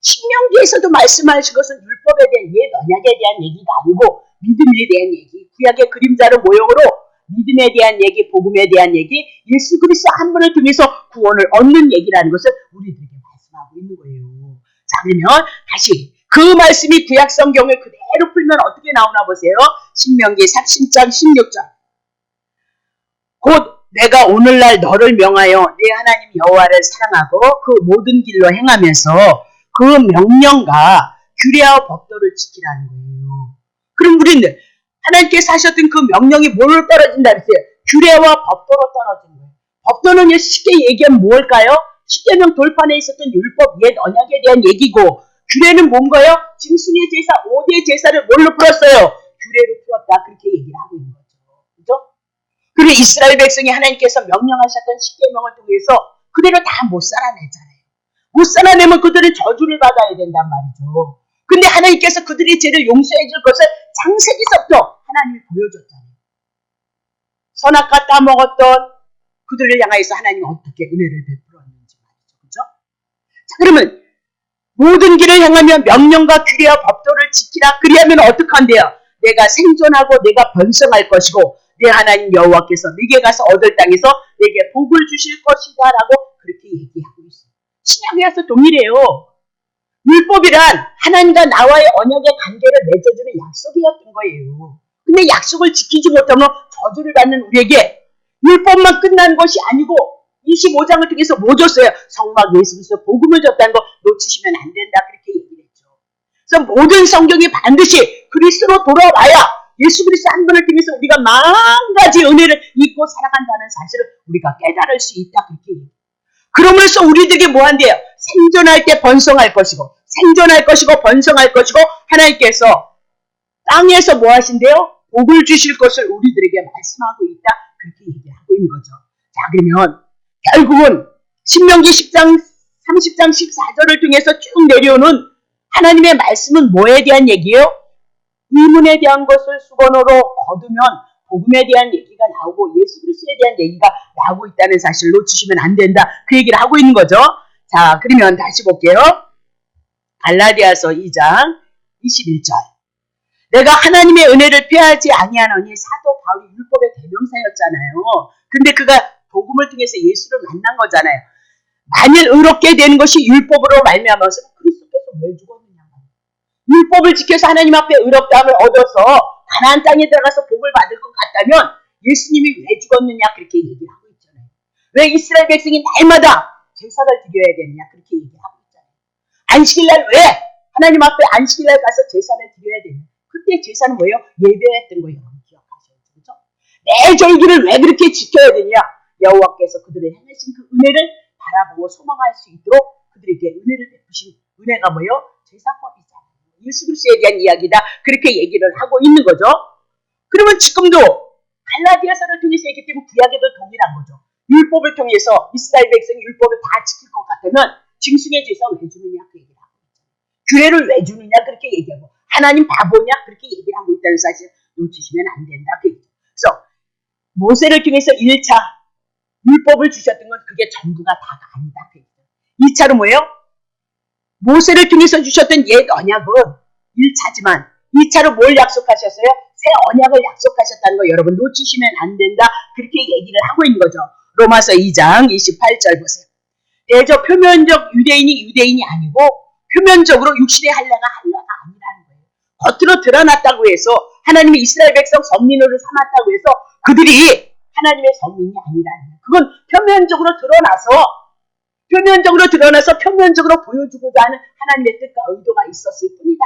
신명기에서도 말씀하신 것은 율법에 대한 옛 언약에 대한 얘기가 아니고 믿음에 대한 얘기, 구약의 그림자를 모형으로 믿음에 대한 얘기, 복음에 대한 얘기, 예수 그리스도 한 분을 통해서 구원을 얻는 얘기라는 것을 우리들에게 말씀하고 있는 거예요. 자, 그러면 다시 그 말씀이 구약 성경을 그대로 풀면 어떻게 나오나 보세요. 신명기 30장 16절. 곧 내가 오늘날 너를 명하여 네 하나님 여호와를 사랑하고 그 모든 길로 행하면서 그 명령과 규례와 법도를 지키라는 거예요. 그럼 우리는 하나님께서 하셨던 그 명령이 뭘로 떨어진다 그랬어요? 규례와 법도로 떨어진 거예요. 법도는 쉽게 얘기하면 뭘까요? 십계명 돌판에 있었던 율법, 옛 언약에 대한 얘기고 규례는 뭔가요? 짐승의 제사, 5대 제사를 뭘로 풀었어요? 규례로 풀었다. 그렇게 얘기를 하고 있는 거죠. 그죠? 그리고 이스라엘 백성이 하나님께서 명령하셨던 십계명을 통해서 그대로 다 못 살아내잖아요. 못 살아내면 그들은 저주를 받아야 된단 말이죠. 근데 하나님께서 그들의 죄를 용서해 줄 것을 창세기서부터 하나님이 보여줬잖아요. 선악과 따먹었던 그들을 향하여서 하나님이 어떻게 은혜를 베풀었는지 말이죠. 그죠? 자, 그러면 모든 길을 향하며 명령과 규례와 법도를 지키라. 그리하면 어떻게 한대요? 내가 생존하고 내가 번성할 것이고 내 하나님 여호와께서 네게 가서 얻을 땅에서 내게 복을 주실 것이다 라고 그렇게 얘기하고 있어요. 신약에 와서 동일해요. 율법이란 하나님과 나와의 언약의 관계를 맺어주는 약속이었던 거예요. 근데 약속을 지키지 못하면 저주를 받는 우리에게 율법만 끝난 것이 아니고 25장을 통해서 뭐 줬어요? 성막 예수 그리스도 복음을 줬다는 거 놓치시면 안 된다 그렇게 얘기를 했죠. 그래서 모든 성경이 반드시 그리스도로 돌아와야 예수 그리스도 한 분을 통해서 우리가 만 가지 은혜를 잊고 살아간다는 사실을 우리가 깨달을 수 있다 그렇게 얘기해요. 그러면서 우리들에게 뭐 한대요? 생존할 때 번성할 것이고 생존할 것이고 번성할 것이고 하나님께서 땅에서 뭐 하신대요? 복을 주실 것을 우리들에게 말씀하고 있다 그렇게 얘기하고 있는 거죠. 자, 그러면 결국은 신명기 10장 30장 14절을 통해서 쭉 내려오는 하나님의 말씀은 뭐에 대한 얘기예요? 의문에 대한 것을 수건으로 거두면 복음에 대한 얘기가 나오고 예수 그리스도에 대한 얘기가 나오고 있다는 사실을 놓치시면 안 된다. 그 얘기를 하고 있는 거죠. 자, 그러면 다시 볼게요. 갈라디아서 2장 21절. 내가 하나님의 은혜를 피하지 아니하노니 사도 바울이 율법의 대명사였잖아요. 근데 그가 복음을 통해서 예수를 만난 거잖아요. 만일 의롭게 되는 것이 율법으로 말미암아서 그리스도께서 왜 죽었느냐. 율법을 지켜서 하나님 앞에 의롭다함을 얻어서 가나안 땅에 들어가서 복을 받을 것 같다면 예수님이 왜 죽었느냐 그렇게 얘기를 하고 있잖아요. 왜 이스라엘 백성이 날마다 제사를 드려야 되느냐 그렇게 얘기하고 있잖아요. 안식일날 왜 하나님 앞에 안식일날 가서 제사를 드려야 되느냐. 그때 제사는 뭐예요? 예배했던 거예요. 기억하셔야죠. 그렇죠? 매 절기를 왜 그렇게 지켜야 되냐. 여호와께서 그들을 행하신 그 은혜를 바라보고 소망할 수 있도록 그들에게 은혜를 베푸신 은혜가 뭐예요? 제사법이잖아요. 예수 그리스도에 대한 이야기다. 그렇게 얘기를 하고 있는 거죠. 그러면 지금도 갈라디아서를 통해서 얘기 때문에 구약에도 동일한 거죠. 율법을 통해서 이스라엘 백성이 율법을 다 지킬 것 같으면 짐승의 제사 왜 주느냐 그 얘기를 하고 있잖아요. 규례를 왜 주느냐 그렇게 얘기하고 하나님 바보냐 그렇게 얘기를 하고 있다는 사실 놓치시면 안 된다 그 얘기죠. 그래서 모세를 통해서 1차 율법을 주셨던 건 그게 전부가 다가 아니다 그 얘기죠. 2차로 뭐예요? 모세를 통해서 주셨던 옛 언약은 1차지만 2차로 뭘 약속하셨어요? 새 언약을 약속하셨다는 거 여러분 놓치시면 안 된다. 그렇게 얘기를 하고 있는 거죠. 로마서 2장 28절 보세요. 대저 표면적 유대인이 아니고 표면적으로 육신의 할례가 아니라는 거예요. 겉으로 드러났다고 해서 하나님이 이스라엘 백성 선민으로 삼았다고 해서 그들이 하나님의 선민이 아니라는 거예요. 그건 표면적으로 드러나서 표면적으로 보여주고자 하는 하나님의 뜻과 의도가 있었을 뿐이다.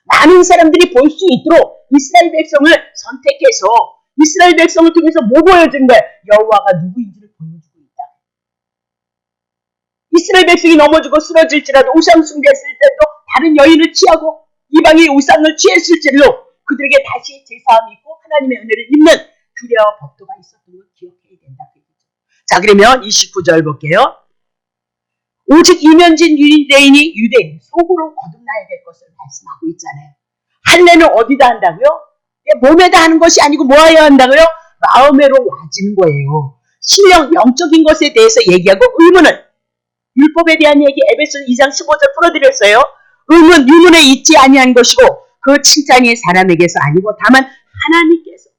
많은 사람들이 볼 수 있도록 이스라엘 백성을 선택해서 이스라엘 백성을 통해서 뭐 보여준 거예요? 여호와가 누구인지를 보여주고 있다. 이스라엘 백성이 넘어지고 쓰러질지라도 우상 숭배했을 때도 다른 여인을 취하고 이방의 우상을 취했을지라도 그들에게 다시 제사함이 있고 하나님의 은혜를 입는 규례와 법도가 있었던 걸 기억해야 된다. 자, 그러면 29절 볼게요. 오직 이면진 유대인이 속으로 거듭나야 될 것을 말씀하고 있잖아요. 할례는 어디다 한다고요? 몸에다 하는 것이 아니고 뭐 해야 한다고요? 마음으로 와지는 거예요. 신령 영적인 것에 대해서 얘기하고 의문은 율법에 대한 얘기 에베소 2장 15절 풀어드렸어요. 의문 유문에 있지 아니한 것이고 그 칭찬이 사람에게서 아니고 다만 하나님께서.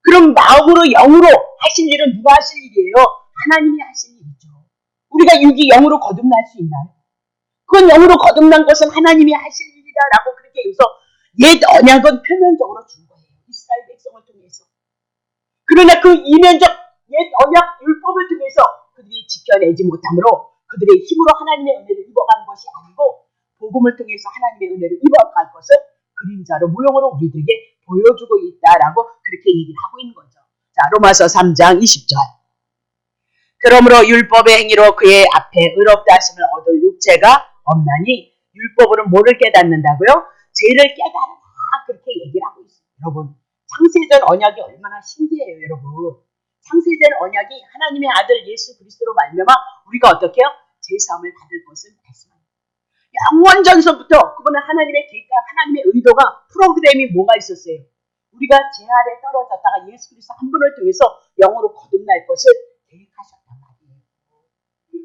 그럼 마음으로 영으로 하실 일은 누가 하실 일이에요? 하나님이 하실 일이죠. 우리가 육이 영으로 거듭날 수 있나요? 그건 영으로 거듭난 것은 하나님이 하실 일이다라고 그렇게 해서 옛 언약은 표면적으로 준 거예요. 이스라엘 백성을 통해서. 그러나 그 이면적 옛 언약 율법을 통해서 그들이 지켜내지 못함으로 그들의 힘으로 하나님의 은혜를 입어간 것이 아니고 복음을 통해서 하나님의 은혜를 입어갈 것을 그림자로 무용으로 우리들에게 보여주고 있다라고 그렇게 얘기를 하고 있는 거죠. 자, 로마서 3장 20절. 그러므로 율법의 행위로 그의 앞에 의롭다 하심을 얻을 육체가 없나니 율법으로 뭐를 깨닫는다고요? 죄를 깨달으라 그렇게 얘기를 하고 있어요. 여러분 창세전 언약이 얼마나 신기해요. 여러분 창세된 언약이 하나님의 아들 예수 그리스도로 말미암아 우리가 어떻게 해요? 제사함을 받을 것을 말씀합니다. 영원 전서부터 그분은 하나님의 계획과 하나님의 의도가 프로그램이 뭐가 있었어요? 우리가 제 아래 떨어졌다가 예수 그리스도 한 분을 통해서 영으로 거듭날 것을 계획하셨단 말이에요.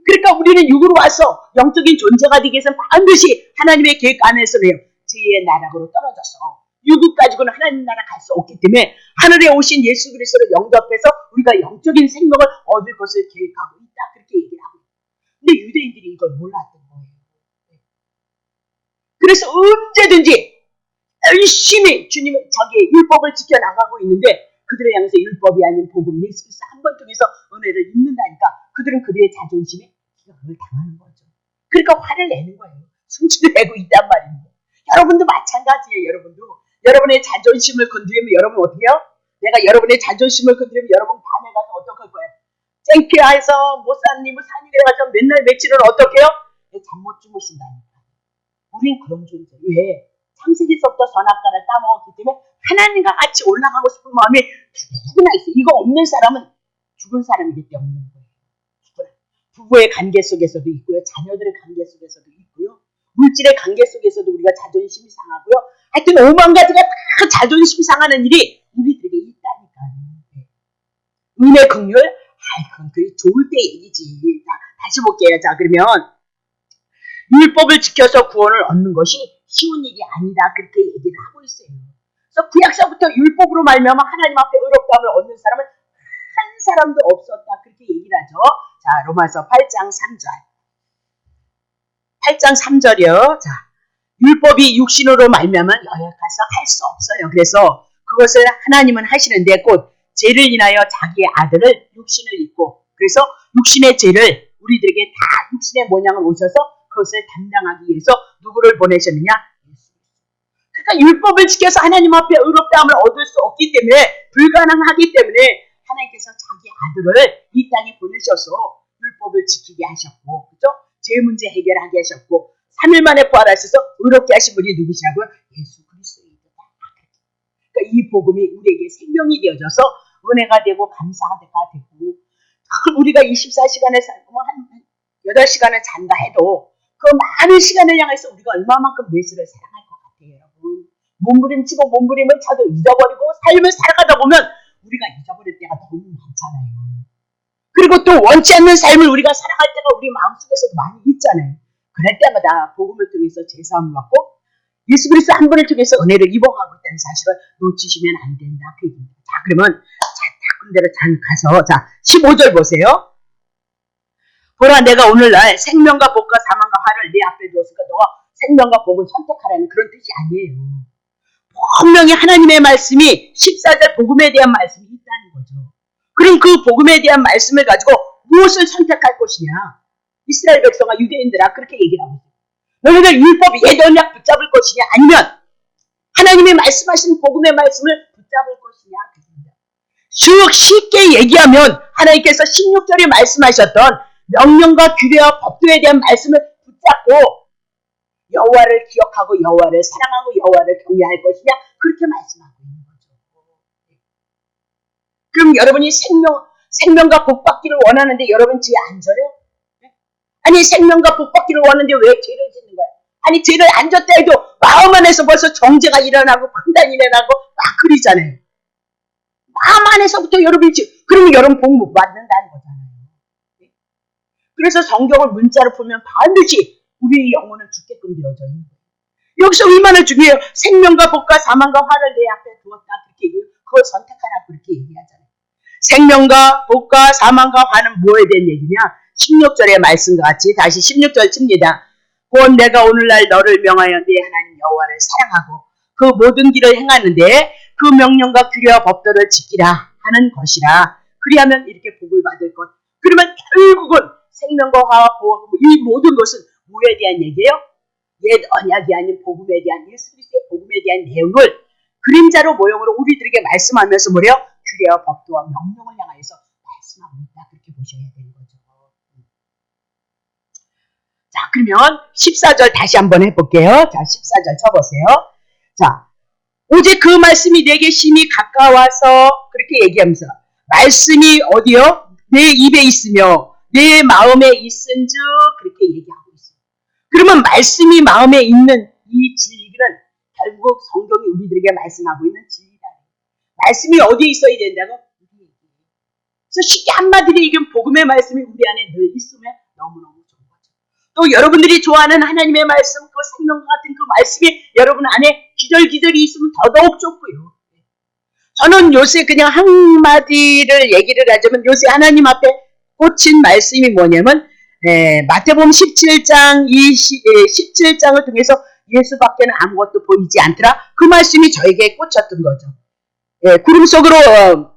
그러니까 우리는 육으로 와서 영적인 존재가 되기 위해서는 반드시 하나님의 계획 안에서는 제2의 나락으로 떨어져서 육을 가지고는 하나님 나라 갈 수 없기 때문에 하늘에 오신 예수 그리스도를 영접해서 우리가 영적인 생명을 얻을 것을 계획하고 있다. 그렇게 얘기를 하고 있어요. 근데 유대인들이 이걸 몰랐던 거예요. 그래서 언제든지 열심히 주님의 자기의 율법을 지켜나가고 있는데 그들을 향해서 율법이 아닌 복음 예수 그리스도 한 번 통해서 은혜를 입는다니까 그들은 그들의 자존심에 기각을 당하는 거죠. 그러니까 화를 내는 거예요. 승질을 내고 있단 말입니다. 여러분도 마찬가지예요. 여러분의 자존심을 건드리면 여러분 어떻게 해요? 내가 여러분의 자존심을 건드리면 여러분 밤에 가서 어떻게 할 거예요? 쨍피해서 목사님 그래가지고 맨날 며칠을 어떻게 해요? 잠 못 주무신다니까. 우린 그런 존재. 왜? 창세기서부터 선악과를 따먹었기 때문에 하나님과 같이 올라가고 싶은 마음이 누구나 있어요. 이거 없는 사람은 죽은 사람이기 때문에 없는 거예요. 부부의 관계 속에서도 있고요. 자녀들의 관계 속에서도 있고요. 물질의 관계 속에서도 우리가 자존심이 상하고요. 하여튼 5만 가지가 다 자존심 상하는 일이 우리들에게 있다니까요. 은혜 긍휼? 그건 그게 좋을 때 얘기지. 자, 다시 볼게요. 자, 그러면 율법을 지켜서 구원을 얻는 것이 쉬운 일이 아니다. 그렇게 얘기를 하고 있어요. 그래서 구약서부터 율법으로 말미암아 하나님 앞에 의롭다함을 얻는 사람은 한 사람도 없었다. 그렇게 얘기를 하죠. 자, 로마서 8장 3절. 8장 3절이요. 자, 율법이 육신으로 말미암아 연약해서 할 수 없어요. 그래서 그것을 하나님은 하시는데 곧 죄를 인하여 자기의 아들을 육신을 입고 그래서 육신의 죄를 우리들에게 다 육신의 모양을 오셔서 그것을 담당하기 위해서 누구를 보내셨느냐? 그러니까 율법을 지켜서 하나님 앞에 의롭다함을 얻을 수 없기 때문에 불가능하기 때문에 하나님께서 자기 아들을 이 땅에 보내셔서 율법을 지키게 하셨고 그렇죠? 죄 문제 해결하게 하셨고 3일 만에 부활하셔서 의롭게 하신 분이 누구시라고요? 예수 그리스도입니다. 그러니까 이 복음이 우리에게 생명이 되어져서 은혜가 되고 감사가 되고 우리가 24시간을 살고 한 8시간을 잔다 해도 그 많은 시간을 향해서 우리가 얼마만큼 예수를 사랑할 것 같아요, 여러분. 몸부림치고 몸부림을 쳐도 잊어버리고 삶을 살아가다 보면 우리가 잊어버릴 때가 너무 많잖아요. 그리고 또 원치 않는 삶을 우리가 살아갈 때가 우리 마음속에서도 많이 있잖아요. 그럴 때마다 복음을 통해서 제사함을 받고 예수 그리스도 한 분을 통해서 은혜를 입어가고 있다는 사실을 놓치시면 안 된다. 그 얘기입니다. 자, 그러면 군대로 가서 자 15절 보세요. 보라 내가 오늘날 생명과 복과 사망과 화를 네 앞에 두었으니까 너가 생명과 복을 선택하라는 그런 뜻이 아니에요. 분명히 하나님의 말씀이 14절 복음에 대한 말씀이 있다는 거죠. 그럼 그 복음에 대한 말씀을 가지고 무엇을 선택할 것이냐. 이스라엘 백성과 유대인들아 그렇게 얘기를 하고 있어요. 너희들 율법 옛 언약 붙잡을 것이냐 아니면 하나님의 말씀하신 복음의 말씀을 붙잡을 것이냐. 쉽게 얘기하면 하나님께서 16절에 말씀하셨던 명령과 규례와 법도에 대한 말씀을 붙잡고 여호와를 기억하고 여호와를 사랑하고 여호와를 경외할 것이냐 그렇게 말씀하고 있는 거죠. 그럼 여러분이 생명과 복 받기를 원하는데 여러분 죄 안 져요? 아니 생명과 복 받기를 원하는데 왜 죄를 짓는 거야? 아니 죄를 안 졌다 해도 마음 안에서 벌써 정죄가 일어나고 판단이 일어나고 막 그러잖아요. 마음 안에서부터 여러분이 그러면 여러분 복 못 받는다는 거잖아요. 그래서 성경을 문자로 보면 반드시 우리의 영혼은 죽게끔 되어져 있는 거예요. 여기서 얼마나 중요해요. 생명과 복과 사망과 화를 내 앞에 두었다 그렇게 얘기해요. 그걸 선택하라 그렇게 얘기하잖아요. 생명과 복과 사망과 화는 뭐에 대한 얘기냐? 16절의 말씀과 같이 다시 16절 칩니다. 곧 내가 오늘날 너를 명하여 네 하나님 여호와를 사랑하고 그 모든 길을 행하는데 그 명령과 규례와 법도를 지키라 하는 것이라. 그리하면 이렇게 복을 받을 것. 그러면 결국은 생명과 화와 보호 이 모든 것은 뭐에 대한 얘기예요? 옛 언약이 아닌 복음에 대한 예수 그리스도의 복음에 대한 내용을 그림자로 모형으로 우리들에게 말씀하면서 뭐래요? 규례와 법도와 명령을 향하여서 말씀하고 있다. 그렇게 보셔야 되는 거죠. 자, 그러면 14절 다시 한번 해볼게요. 자, 14절 쳐보세요. 자, 오직 그 말씀이 내게 심히 가까워서 그렇게 얘기하면서 말씀이 어디요? 내 입에 있으며 내 마음에 있은즉 그렇게 얘기하고 있어요. 그러면 말씀이 마음에 있는 이 진리는 결국 성경이 우리들에게 말씀하고 있는 진리다. 말씀이 어디에 있어야 된다고? 그래서 쉽게 한마디로 얘기하면 복음의 말씀이 우리 안에 늘 있으면 너무너무 좋은 거죠. 또 여러분들이 좋아하는 하나님의 말씀, 그 생명과 같은 그 말씀이 여러분 안에 기절기절이 있으면 더더욱 좋고요. 저는 요새 그냥 한마디를 얘기를 하자면 요새 하나님 앞에 꽂힌 말씀이 뭐냐면 마태복음 17장 17장을 통해서 예수밖에는 아무것도 보이지 않더라. 그 말씀이 저에게 꽂혔던 거죠. 구름 속으로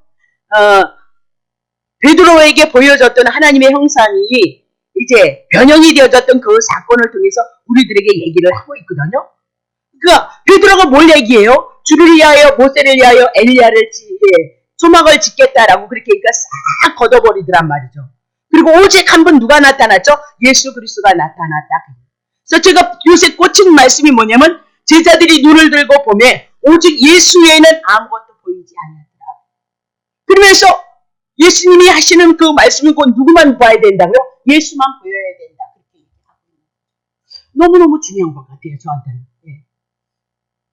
베드로에게 보여졌던 하나님의 형상이 이제 변형이 되어졌던 그 사건을 통해서 우리들에게 얘기를 하고 있거든요. 그러니까 베드로가 뭘 얘기해요? 주를 위하여 모세를 위하여 엘리야를 조막을 짓겠다라고 그렇게 얘기가 싹 걷어버리더란 말이죠. 그리고 오직 한 분 누가 나타났죠? 예수 그리스도가 나타났다. 그래서 제가 요새 꽂힌 말씀이 뭐냐면 제자들이 눈을 들고 보면 오직 예수 외에는 아무것도 보이지 않았더라. 그러면서 예수님이 하시는 그 말씀은 곧 누구만 봐야 된다고요? 예수만 보여야 된다. 그렇게 얘기하고 있는 거예요. 너무너무 중요한 것 같아요. 저한테는.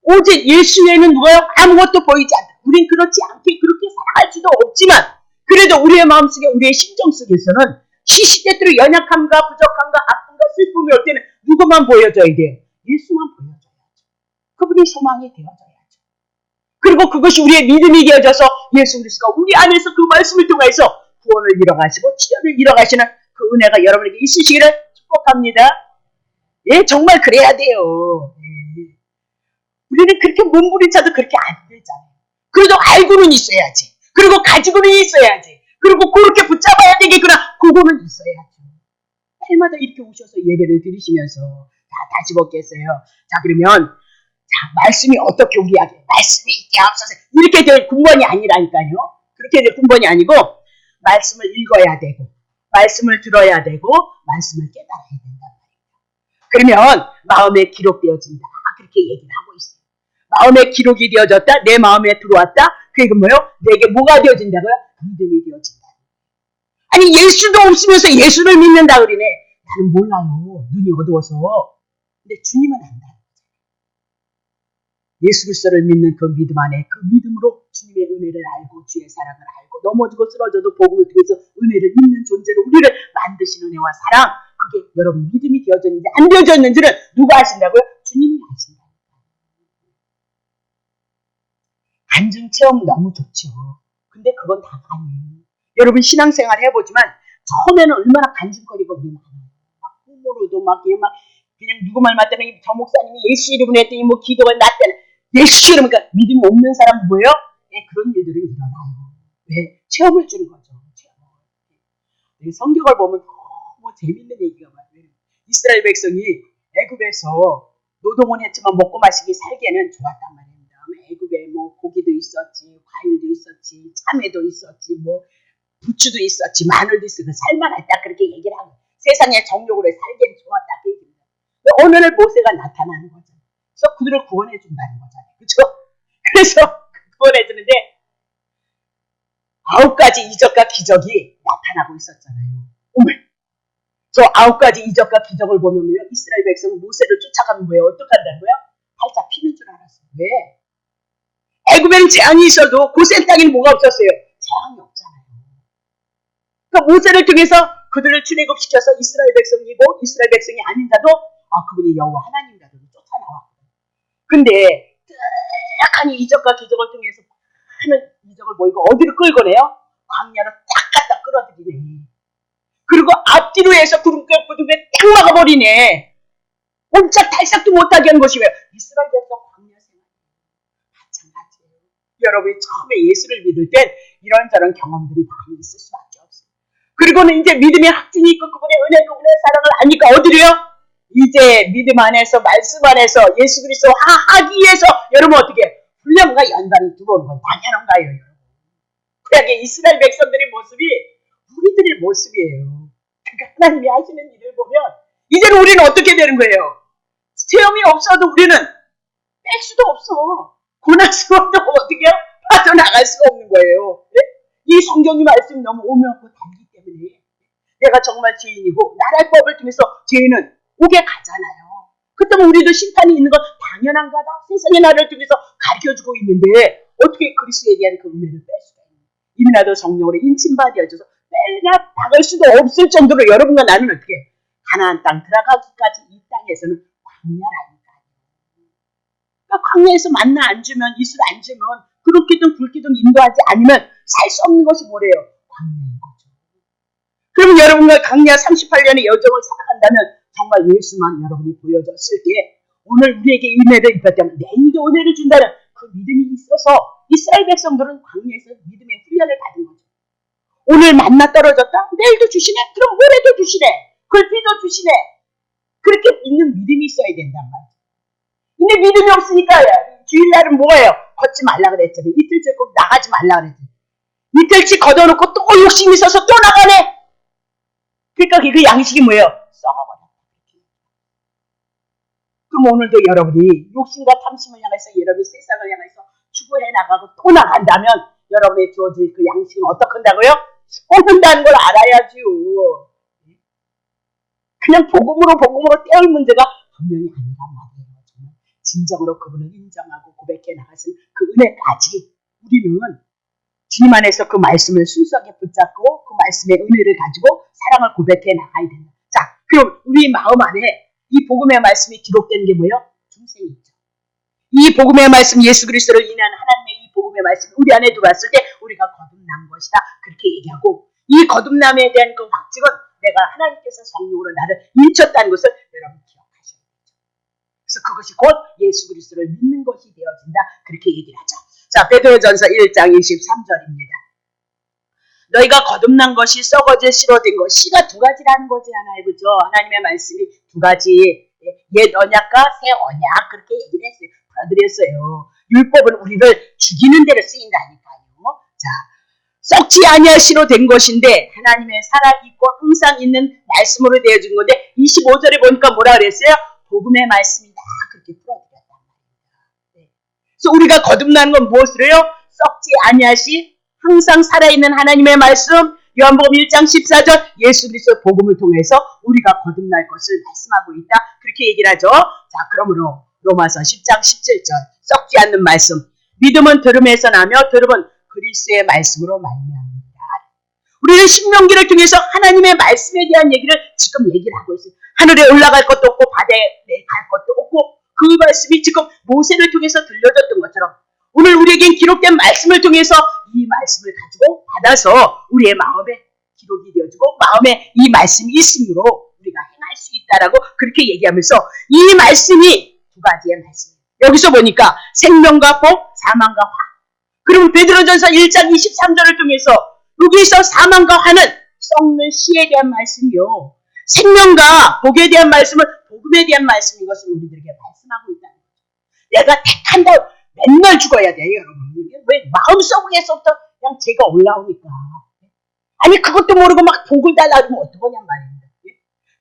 오직 예수 외에는 누가요? 아무것도 보이지 않다. 우린 그렇지 않게 그렇게 살아갈 수도 없지만 그래도 우리의 마음속에 우리의 심정 속에서는 시시때때로 연약함과 부족함과 아픔과 슬픔이 올 때는 누구만 보여줘야 돼요? 예수만 보여줘야죠. 그분이 소망이 되어줘야죠. 그리고 그것이 우리의 믿음이 되어져서 예수 그리스도가 우리 안에서 그 말씀을 통해서 구원을 이뤄가시고 치료를 이뤄가시는 그 은혜가 여러분에게 있으시기를 축복합니다. 예, 정말 그래야 돼요. 우리는 그렇게 몸부림쳐도 그렇게 안 되잖아요. 그래도 알고는 있어야지. 그리고 가지고는 있어야지. 그리고 그렇게 붙잡아야 되겠구나. 그거는 있어야죠. 해마다 이렇게 오셔서 예배를 드리시면서 다시 먹겠어요. 자, 그러면 말씀이 어떻게 우리에게 말씀이 있게 앞서서 이렇게 될 군번이 아니라니까요. 그렇게 될 군번이 아니고 말씀을 읽어야 되고 말씀을 들어야 되고 말씀을 깨달아야 된단 말이에요. 그러면 마음에 기록되어진다. 그렇게 얘기를 하고 있어요. 마음에 기록이 되어졌다. 내 마음에 들어왔다. 그게 뭐예요? 내게 뭐가 되어진다고요? 믿음이 되어진다. 아니 예수도 없으면서 예수를 믿는다 그러네. 나는 몰라요. 눈이 어두워서. 근데 주님은 안다. 예수 그리스도를 믿는 그 믿음 안에 그 믿음으로 주님의 은혜를 알고 주의 사랑을 알고 넘어지고 쓰러져도 복음을 통해서 은혜를 믿는 존재로 우리를 만드신 은혜와 사랑 그게 여러분 믿음이 되어졌는지 안 되어졌는지를 누가 아신다고요? 주님이 아신다. 간증 체험 너무 좋죠. 근데 그건 다가 아니에요. 여러분 신앙생활 해보지만 처음에는 얼마나 간증거리가 우리 많아요. 막 부모로도 막 그냥 누구 말 맞다니 저 목사님이 예수 이름으로 했더니 뭐 기도가 났다는 예수 이름 그러니까 믿음이 없는 사람 뭐예요? 네, 그런 일들은 일어나요. 왜? 체험을 주는 거죠. 체험. 성경을 보면 너무 재밌는 얘기가 많아요. 이스라엘 백성이 애굽에서 노동은 했지만 먹고 마시기 살기에는 좋았단 말입니다. 애굽에 뭐 고기도 있었지, 과일도 있었지, 참외도 있었지, 뭐 부추도 있었지, 마늘도 있었지, 살만했다 그렇게 얘기를 하고 세상의 정욕으로 살기에는 좋았다 그 얘기입니다. 어느 날 모세가 나타나는 거죠. 그래서 그들을 구원해 준다는 거잖아요. 그렇죠? 그래서 구원해 주는데 9가지 이적과 기적이 나타나고 있었잖아요. 어머, 저 9가지 이적과 기적을 보면요, 이스라엘 백성은 모세를 쫓아가면 뭐예요? 어떡한다는 거예요? 팔짝 피는 줄 알았어요. 왜? 애굽에는 재앙이 있어도 고센 땅에는 뭐가 없었어요? 재앙이 없잖아요. 그러니까 모세를 통해서 그들을 출애굽시켜서 이스라엘 백성이고 이스라엘 백성이 아닌 자도 그분이 여호와 하나님이라고 쫓아나왔거든요. 근데 딱 이적과 기적을 통해서 많은 이적을 보이고 어디로 끌고 내요? 광야로 딱 갖다 끌어들이네. 그리고 앞뒤로 해서 구름에 딱 막아버리네. 옴짝 달싹도 못하게 하는 것이 왜? 이스라엘 백성 광야 생활 마찬가지예요. 여러분이 처음에 예수를 믿을 땐 이런저런 경험들이 많이 있을 수밖에 없어요. 그리고는 이제 믿음의 확증이 있고 그분의 은혜, 그분의 사랑을 아니까 어디로요? 이제 믿음 안에서 말씀 안에서 예수 그리스도 하기 위해서 여러분 어떻게 훈련과 연단이 들어오는 건 당연한가요? 여러분? 그러게 이스라엘 백성들의 모습이 우리들의 모습이에요. 그러니까 하나님이 하시는 일을 보면 이제는 우리는 어떻게 되는 거예요? 체험이 없어도 우리는 뺄 수도 없어. 고난스러워도 어떻게 빠져나갈 수가 없는 거예요. 네? 이 성경의 말씀이 너무 오묘하고 달기 때문에 내가 정말 죄인이고 나라의 법을 통해서 죄인은 오게 가잖아요. 그렇다면 우리도 심판이 있는 건 당연한 거다. 세상의 나라를 통해서 가르쳐주고 있는데 어떻게 그리스도에 대한 그 은혜를 뺄 수가 있는 거예요. 이미 나도 성령으로 인침받아져서 뺄나 박을 수도 없을 정도로 여러분과 나는 어떻게 가나안 땅 들어가기까지 이 땅에서는 광야라니까요. 그러니까 광야에서 만나 안 주면 이슬 안 주면 그렇게든 굵게든 인도하지 않으면 살 수 없는 것이 뭐래요? 광야인 거죠. 그러면 여러분과 광야 38년의 여정을 살아간다면 정말 예수만 여러분이 보여줬을 때 오늘 우리에게 은혜를 입었다면 내일도 은혜를 준다는 그 믿음이 있어서 이스라엘 백성들은 광야에서 믿음의 훈련을 받은 거죠. 오늘 만나 떨어졌다? 내일도 주시네? 그럼 모레도 주시네? 글피도 주시네? 그렇게 믿는 믿음이 있어야 된단 말이에요. 근데 믿음이 없으니까 주일날은 뭐예요? 걷지 말라 그랬잖아요. 이틀째 꼭 나가지 말라 그랬잖아요. 이틀치 걷어놓고 또 욕심이 있어서 또 나가네? 그러니까 그 양식이 뭐예요? 썩어버려. 그럼 오늘도 여러분이 욕심과 탐심을 향해서 여러분이 세상을 향해서 추구해 나가고 또 나간다면 여러분의 주어질 그 양식은 어떡한다고요? 썩는다는 걸 알아야지요. 그냥 복음으로 때울 문제가 분명히 아니란 말이에요. 정말 진정으로 그분을 인정하고 고백해 나가신 그 은혜까지 우리는 주님 안에서 그 말씀을 순수하게 붙잡고 그 말씀의 은혜를 가지고 사랑을 고백해 나가야 된다. 자, 그럼 우리 마음 안에 이 복음의 말씀이 기록된 게 뭐예요? 중생이 있죠. 이 복음의 말씀, 예수 그리스도를 인한 하나님의 이 복음의 말씀이 우리 안에 들어왔을 때 우리가 거듭난 것이다. 그렇게 얘기하고 이 거듭남에 대한 그 확증은 내가 하나님께서 성령으로 나를 인쳤다는 것을 여러분 기억하셔야 되죠. 그래서 그것이 곧 예수 그리스도를 믿는 것이 되어진다. 그렇게 얘기를 하죠. 자, 베드로전서 1장 23절입니다. 너희가 거듭난 것이 썩어질 씨로 된 것. 씨가 두 가지라는 거지 않아요. 그죠? 하나님의 말씀이 두 가지. 옛 언약과 새 언약. 그렇게 얘기를 했어요. 받아들였어요. 율법은 우리를 죽이는 데로 쓰인다니까요. 자, 썩지 아니할 씨로 된 것인데 하나님의 살아있고 항상 있는 말씀으로 되어진 건데 25절에 보니까 뭐라 그랬어요? 복음의 말씀이다. 그렇게 풀어드렸단 말입니다. 네. 그래서 우리가 거듭나는 건 무엇을 해요? 썩지 아니할 씨 항상 살아있는 하나님의 말씀, 요한복음 1장 14절 예수 그리스도 복음을 통해서 우리가 거듭날 것을 말씀하고 있다. 그렇게 얘기를 하죠. 자, 그러므로 로마서 10장 17절 썩지 않는 말씀. 믿음은 들음에서 나며 들음은 그리스도의 말씀으로 말미암는다. 우리는 신명기를 통해서 하나님의 말씀에 대한 얘기를 지금 얘기를 하고 있어요. 하늘에 올라갈 것도 없고 바다에 갈 것도 없고 그 말씀이 지금 모세를 통해서 들려졌던 것처럼 오늘 우리에겐 기록된 말씀을 통해서 이 말씀을 가지고 받아서 우리의 마음에 기록이 되어지고 마음에 이 말씀이 있으므로 우리가 행할 수 있다라고 그렇게 얘기하면서 이 말씀이 두 가지의 말씀이에요. 여기서 보니까 생명과 복, 사망과 화. 그럼 베드로전서 1장 23절을 통해서 여기서 사망과 화는 썩는 씨에 대한 말씀이요. 생명과 복에 대한 말씀은 복음에 대한 말씀인 것을 우리들에게 말씀하고 있다는 거죠. 내가 택한다. 맨날 죽어야 돼요, 여러분. 왜 마음속에서부터 그냥 죄가 올라오니까. 아니 그것도 모르고 막 복을 달라주면 어떡하냔 말입니다.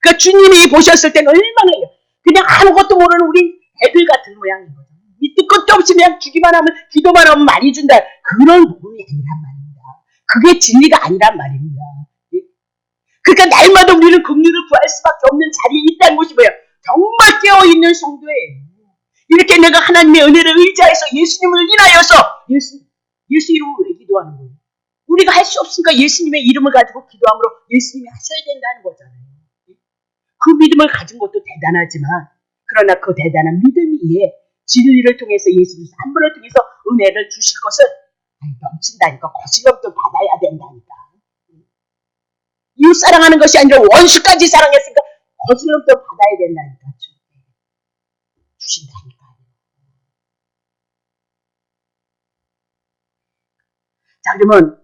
그러니까 주님이 보셨을 때는 얼마나 그냥 아무것도 모르는 우리 애들 같은 모양인 거죠. 밑도 끝도 없이 그냥 주기만 하면 기도만 하면 많이 준다. 그런 복음이 아니란 말입니다. 그게 진리가 아니란 말입니다. 그러니까 날마다 우리는 긍휼을 구할 수밖에 없는 자리에 있다는 것이 뭐예요? 정말 깨어있는 성도예요. 이렇게 내가 하나님의 은혜를 의지해서 예수님을 인하여서 예수 이름으로 왜 기도하는 거예요? 우리가 할 수 없으니까 예수님의 이름을 가지고 기도함으로 예수님이 하셔야 된다는 거잖아요. 그 믿음을 가진 것도 대단하지만 그러나 그 대단한 믿음 위에 진리를 통해서 예수 그리스도 한 분을 통해서 은혜를 주실 것을 넘친다니까 거칠럼도 받아야 된다니까. 이웃 사랑하는 것이 아니라 원수까지 사랑했으니까 거칠럼도 받아야 된다니까. 주신다니까. 자, 그러면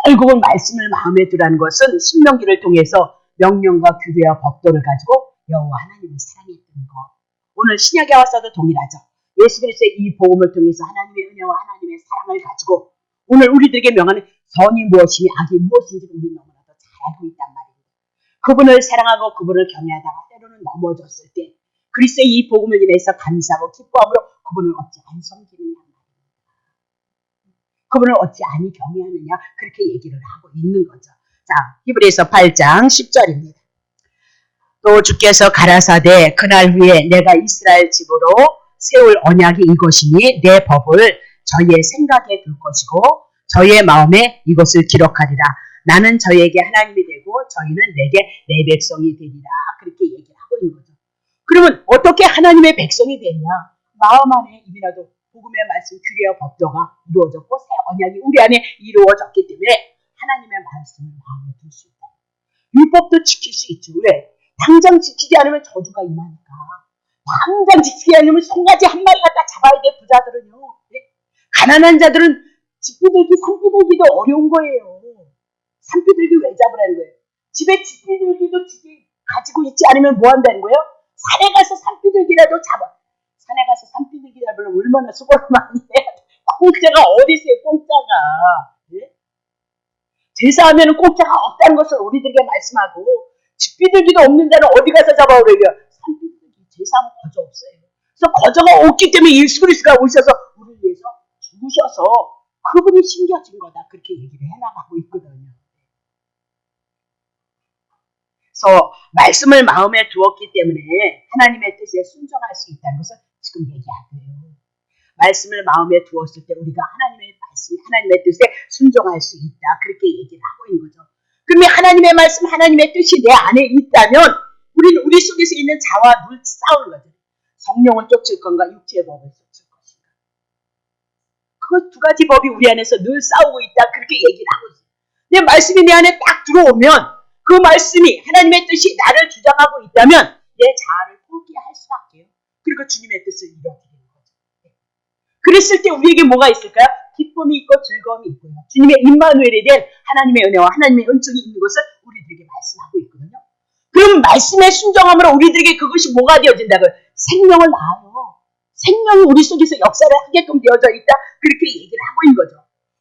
결국은 말씀을 마음에 두라는 것은 신명기를 통해서 명령과 규례와 법도를 가지고 여호와 하나님을 사랑했던 것. 오늘 신약에 와서도 동일하죠. 예수 그리스도의 이 복음을 통해서 하나님의 은혜와 하나님의 사랑을 가지고 오늘 우리들에게 명하는 선이 무엇이며 악이 무엇인지 우리 너무나도 잘 알고 있단 말입니다. 그분을 사랑하고 그분을 경외하다가 때로는 넘어졌을 때 그리스도의 이 복음을 인해서 감사하고 기뻐함으로 그분을 어찌 안 섬기느냐 말입니다. 그분을 어찌 아니 경외하느냐 그렇게 얘기를 하고 있는 거죠. 자, 히브리서 8장 10절입니다. 또 주께서 가라사대 그날 후에 내가 이스라엘 집으로 세울 언약이 이것이니 내 법을 저희의 생각에 둘 것이고 저희의 마음에 이것을 기록하리라. 나는 저희에게 하나님이 되고 저희는 내게 내 백성이 되리라. 그렇게 얘기를 하고 있는 거죠. 그러면 어떻게 하나님의 백성이 되냐? 마음 안에 이미라도 복음의 말씀, 규례와 법도가 이루어졌고 새 언약이 우리 안에 이루어졌기 때문에 하나님의 말씀을 마음에 둘 수 있다. 율법도 지킬 수 있죠. 왜? 당장 지키지 않으면 저주가 임하니까. 당장 지키지 않으면 송아지 한 마리 갖다 잡아야 돼. 부자들은요. 네? 가난한 자들은 집비들기, 산비들기도 어려운 거예요. 산비들기 왜 잡으라는 거예요? 집에 집비들기도 가지고 있지 않으면 뭐 한다는 거예요? 산에 가서 산비들기라도 잡아. 산에 가서 산비들기 잡으려면 얼마나 수고를 많이 해야 돼. 공짜가 어디 있어요, 공짜가. 네? 제사하면 공짜가 없다는 것을 우리들에게 말씀하고 집비들기도 없는 자는 어디 가서 잡아오래요? 산비들기, 제사하면 거저 없어요. 그래서 거저가 없기 때문에 예수 그리스도가 오셔서 우리를 위해서 죽으셔서 그분이 심겨진 거다. 그렇게 얘기를 해나가고 있거든요. 그래서 말씀을 마음에 두었기 때문에 하나님의 뜻에 순종할 수 있다는 것을 지금 얘기하고요. 말씀을 마음에 두었을 때 우리가 하나님의 말씀, 하나님의 뜻에 순종할 수 있다. 그렇게 얘기를 하고 있는 거죠. 그러면 하나님의 말씀, 하나님의 뜻이 내 안에 있다면 우리는 우리 속에서 있는 자와 늘 싸우는 거죠. 성령을 쫓을 건가, 육체의 법을 쫓을 것인가. 그 두 가지 법이 우리 안에서 늘 싸우고 있다. 그렇게 얘기를 하고 있어요. 내 말씀이 내 안에 딱 들어오면 그 말씀이 하나님의 뜻이 나를 주장하고 있다면 내 자아를 포기할 수밖에요. 그리고 주님의 뜻을 이루어지는 거죠. 그랬을 때 우리에게 뭐가 있을까요? 기쁨이 있고 즐거움이 있고요. 주님의 임마누엘에 대한 하나님의 은혜와 하나님의 은총이 있는 것을 우리들에게 말씀하고 있거든요. 그럼 말씀에 순종함으로 우리들에게 그것이 뭐가 되어진다고요? 생명을 낳아요. 생명이 우리 속에서 역사를 하게끔 되어져 있다. 그렇게 얘기를 하고 있는 거죠.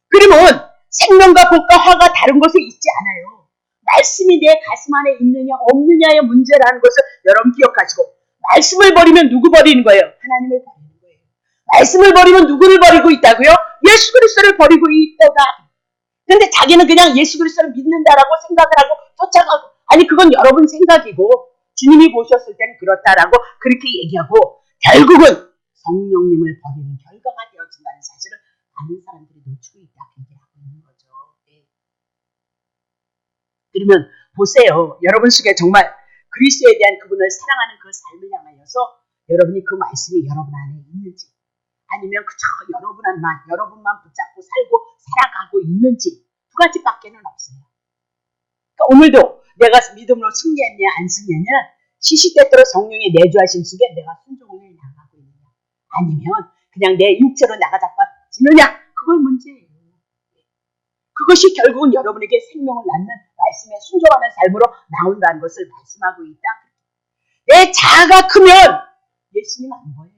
그러면 생명과 복과 화가 다른 곳에 있지 않아요. 말씀이 내 가슴 안에 있느냐 없느냐의 문제라는 것을 여러분 기억하시고 말씀을 버리면 누구 버리는 거예요? 하나님을 버리는 거예요. 말씀을 버리면 누구를 버리고 있다고요? 예수 그리스도를 버리고 있다가. 그런데 자기는 그냥 예수 그리스도를 믿는다라고 생각을 하고 쫓아가고 아니 그건 여러분 생각이고 주님이 보셨을 때는 그렇다라고 그렇게 얘기하고 결국은 성령님을 버리는 결과가 되어진다는 사실을 많은 사람들이 놓치고 있다. 얘기하고 있는 거죠. 그러면 보세요. 여러분 속에 정말 그리스도에 대한 그분을 사랑하는 그 삶을 향하여서 여러분이 그 말씀이 여러분 안에 있는지 아니면 그저 여러분만 붙잡고 살고 살아가고 있는지 두 가지밖에는 없어요. 그러니까 오늘도 내가 믿음으로 승리했냐 안 승리했냐 시시때때로 성령의 내주하심 속에 내가 순종을 해 나가고 있느냐 아니면 그냥 내 육체로 나가자빠지느냐 그건 문제예요. 그것이 결국은 여러분에게 생명을 낳는 말씀에 순종하는 삶으로 나온다는 것을 말씀하고 있다. 내 자아가 크면 예수님 안 보여요.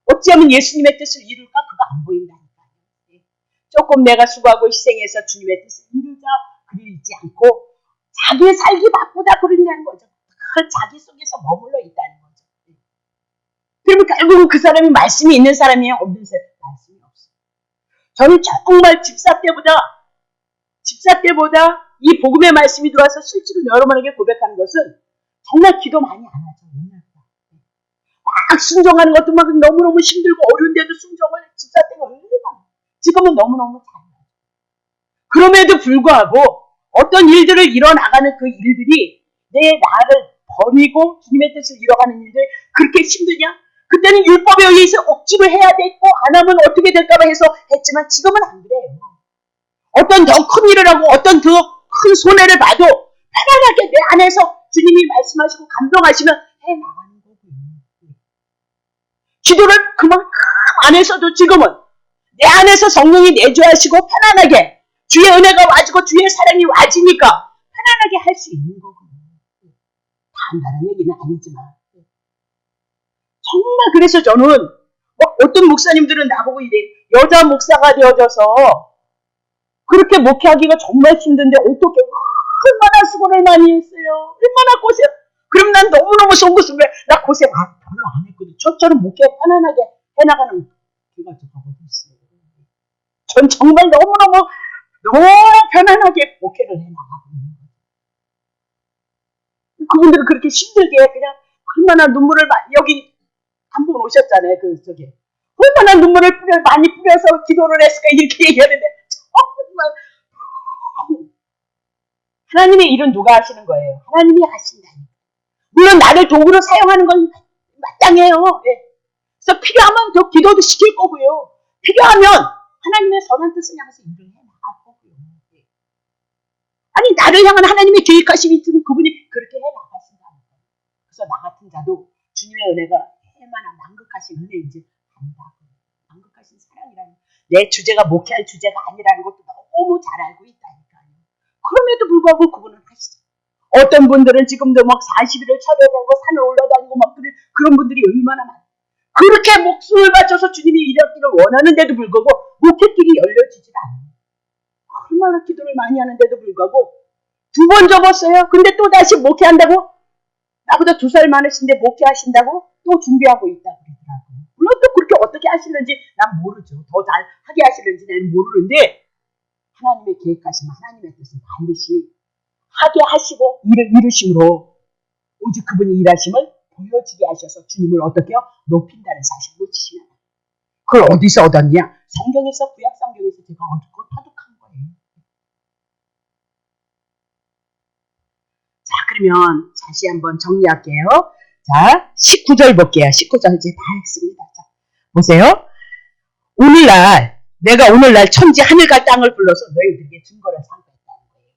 어찌하면 예수님의 뜻을 이룰까? 그거 안 보인다니까요. 조금 내가 수고하고 희생해서 주님의 뜻을 이루자 그러지 않고 자기의 살기 바쁘다 그런다는 거죠. 그 자기 속에서 머물러 있다는 거죠. 그러면 결국은 그 사람이 말씀이 있는 사람이에요? 없는 사람이 말씀이 없어요. 저는 정말 집사 때보다 이 복음의 말씀이 들어와서 실제로 여러분에게 고백하는 것은 정말 기도 많이 안 하죠. 막 순종하는 것도 막 너무너무 힘들고 어려운데도 순종을 집사 때가 얼마나 지금은 너무너무 잘해요. 그럼에도 불구하고 어떤 일들을 이뤄나가는 그 일들이 내 나를 버리고 주님의 뜻을 이뤄가는 일들 그렇게 힘드냐? 그때는 율법에 의해서 억지로 해야 됐고 안 하면 어떻게 될까봐 해서 했지만 지금은 안 그래요. 어떤 더 큰 일을 하고 어떤 더 큰 손해를 봐도 편안하게 내 안에서 주님이 말씀하시고 감동하시면 해나가는 거고요. 기도를 그만큼 안에서도 지금은 내 안에서 성령이 내주하시고 편안하게 주의 은혜가 와지고 주의 사랑이 와지니까 편안하게 할 수 있는 거거든요. 다 한다는 얘기는 아니지만 정말 그래서 저는 어떤 목사님들은 나보고 이래 여자 목사가 되어져서 그렇게 목회하기가 정말 힘든데 어떻게 얼마나 수고를 많이 했어요. 얼마나 고생. 그럼 난 너무너무 속으로 나 고생 별로 안 했거든. 저처럼 목회 편안하게 해나가는 기가 어디 있어요. 전 정말 너무너무 편안하게 목회를 해나가고 있는 거예요. 그분들은 그렇게 힘들게 그냥 얼마나 눈물을 여기 한 분 오셨잖아요. 얼마나 눈물을 많이 뿌려서 기도를 했을까 이렇게 얘기하는데 정말 하나님의 일은 누가 하시는 거예요? 하나님이 하신다니. 물론 나를 도구로 사용하는 건 마땅해요. 예. 그래서 필요하면 더 기도도 시킬 거고요. 필요하면 하나님의 선한 뜻을 향해서 일을 해나갈 거고요. 예. 아니 나를 향한 하나님의 계획하심이 있으면 그분이 그렇게 해나가신다는 거예요. 그래서 나 같은 자도 주님의 은혜가 얼마나 만극하신 은혜인지 안다고. 만극하신 사랑이라는 내 주제가 목회할 주제가 아니라는 것도 너무 잘 알고 있다니까요. 그럼에도 불구하고 그분은 하시죠. 어떤 분들은 지금도 막 40일을 쳐내고 산을 올라다니고 막 그런 분들이 얼마나 많아요. 그렇게 목숨을 바쳐서 주님이 일하기를 원하는데도 불구하고 목회길이 열려지질 않아요. 얼마나 기도를 많이 하는데도 불구하고 2번 접었어요. 근데 또 다시 목회한다고? 나보다 2살 많으신데 목회하신다고? 또 준비하고 있다고 그러더라고요. 물론 또 그렇게 어떻게 하시는지 난 모르죠. 더 잘 하게 하시는지 나는 모르는데 하나님의 계획하심, 하나님의 뜻은 반드시 하게 하시고 일을 이루심으로 오직 그분이 일하심을 보여지게 하셔서 주님을 어떻게 해요? 높인다는 사실을 놓치시면 그걸 어디서 얻었냐? 성경에서 구약 성경에서 제가 얻고 터득한 거예요. 자 그러면 다시 한번 정리할게요. 자 19절 볼게요. 19절 이제 다 했습니다. 자, 보세요. 내가 오늘날 천지 하늘과 땅을 불러서 너희들에게 증거를 상고했다는 거예요.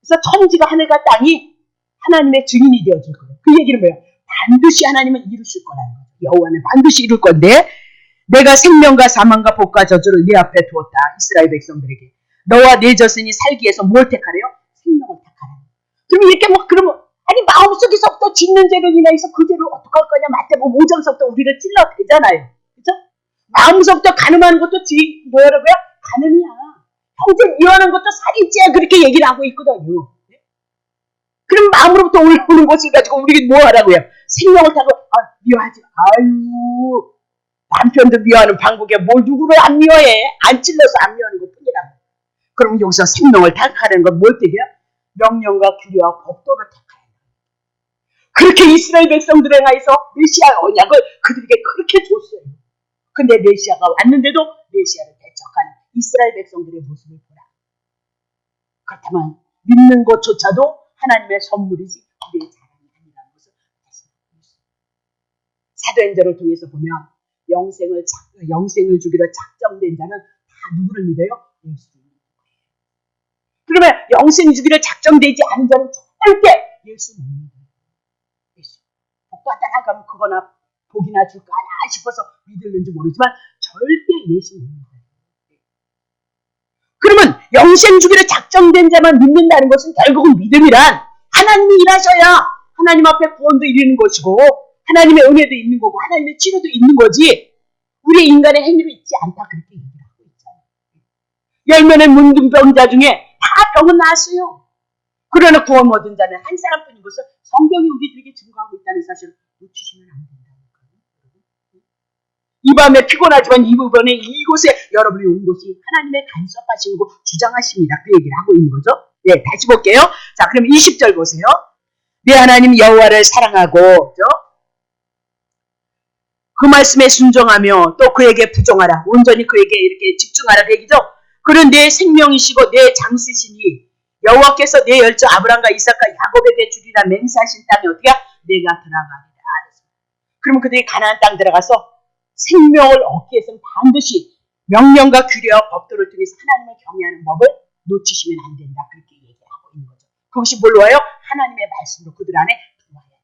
그래서 천지가 하늘과 땅이 하나님의 증인이 되어줄 거예요. 그 얘기는 뭐예요? 반드시 하나님은 이루실 거라는 거예요. 여호와는 반드시 이룰 건데 내가 생명과 사망과 복과 저주를 네 앞에 두었다. 이스라엘 백성들에게. 너와 네 자손이 살기 위해서 뭘 택하래요? 생명을 택하라. 그럼 이렇게 그러면 아니 마음속에서부터 짓는 죄를 인하여서 그 죄를 어떡할 거냐. 마태복음 5장서부터 우리를 찔러 대잖아요. 그죠? 마음속부터 가늠하는 것도 뭐라고요? 가늠이야. 형제 미워하는 것도 살인죄야. 그렇게 얘기를 하고 있거든요. 그럼 마음으로부터 올라오는 것을 가지고 우리가 뭐 하라고요? 생명을 타고 미워하지. 아유 남편도 미워하는 방법에 뭘 누구를 안 미워해? 안 찔러서 안 미워하는 것뿐이라고. 그럼 여기서 생명을 택하는 건 뭘 택이야? 명령과 규례와 법도를 택하는 거예요. 그렇게 이스라엘 백성들에 의해서 메시아 언약을 그들에게 그렇게 줬어요. 근데 메시아가 왔는데도 메시아를 대적하는 이스라엘 백성들의 모습을 보라. 그렇다면 믿는 것조차도 하나님의 선물이지 우리의 자랑이 아니라는 것을 다시 말씀드립니다. 사도행전을 통해서 보면 영생을 주기로 작정된 자는 다 누구를 믿어요? 예수를 믿는 거예요. 그러면 영생 주기로 작정되지 않은 자는 절대 예수 못 믿어요. 예수. 복 받다가 가면 그거나 복이나 줄까 하나 싶어서 믿을는지 모르지만 절대 예수 못 믿어요. 그러면 영생 주기로 작정된 자만 믿는다는 것은 결국은 믿음이란 하나님이 일하셔야 하나님 앞에 구원도 이루는 것이고 하나님의 은혜도 있는 거고 하나님의 치료도 있는 거지 우리 인간의 행위로 있지 않다 그렇게 얘기를 하고 있잖아요. 10명의 문둥병자 중에 다 병은 나았어요. 그러나 구원 얻은 자는 한 사람뿐인 것을 성경이 우리들에게 증거하고 있다는 사실을 놓치시면 안 된다니까요. 이 밤에 피곤하지만 이번에 이곳에 여러분이 온 것이 하나님의 간섭하시고 주장하십니다. 그 얘기를 하고 있는 거죠. 네, 다시 볼게요. 자, 그럼 20절 보세요. 네 하나님 여호와를 사랑하고 그죠? 그 말씀에 순종하며 또 그에게 부종하라. 온전히 그에게 이렇게 집중하라. 그 얘기죠. 그는 내 생명이시고 내 장수시니 여호와께서 내 열조 아브람과 이삭과 야곱에게 주리라 맹세하신 땅에 어떻게 내가 들어가리라. 그러면 그들이 가나안 땅 들어가서 생명을 얻기 위해서는 반드시 명령과 규례와 법도를 통해서 하나님을 경외하는 법을 놓치시면 안 된다. 그렇게 얘기하고 있는 거죠. 그것이 뭘로 와요? 하나님의 말씀으로 그들 안에 들어와야 돼요.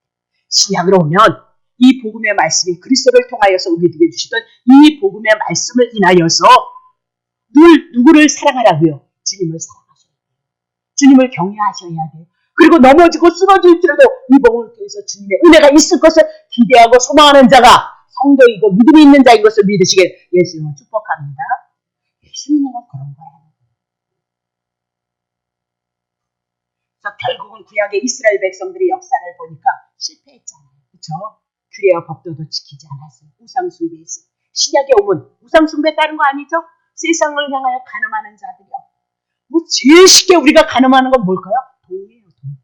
신약으로 오면 이 복음의 말씀이 그리스도를 통하여서 우리에게 주시던 이 복음의 말씀을 인하여서 누구를 사랑하라고요? 주님을 사랑하셔야 돼요. 주님을 경외하셔야 돼요. 그리고 넘어지고 쓰러질지라도 이 복음을 통해서 주님의 은혜가 있을 것을 기대하고 소망하는 자가 성도이고 믿음이 있는 자인 것을 믿으시길 예수님을 축복합니다. 예수 믿는 건 그런 거라는 거예요. 그래서 결국은 구약의 이스라엘 백성들의 역사를 보니까 실패했잖아요. 그렇죠? 규례와 법도도 지키지 않았어요. 우상숭배했어요. 신약에 오면 우상숭배 따른 거 아니죠? 세상을 향하여 간음하는 자들이요. 뭐 제일 쉽게 우리가 간음하는 건 뭘까요? 돈이에요. 돈.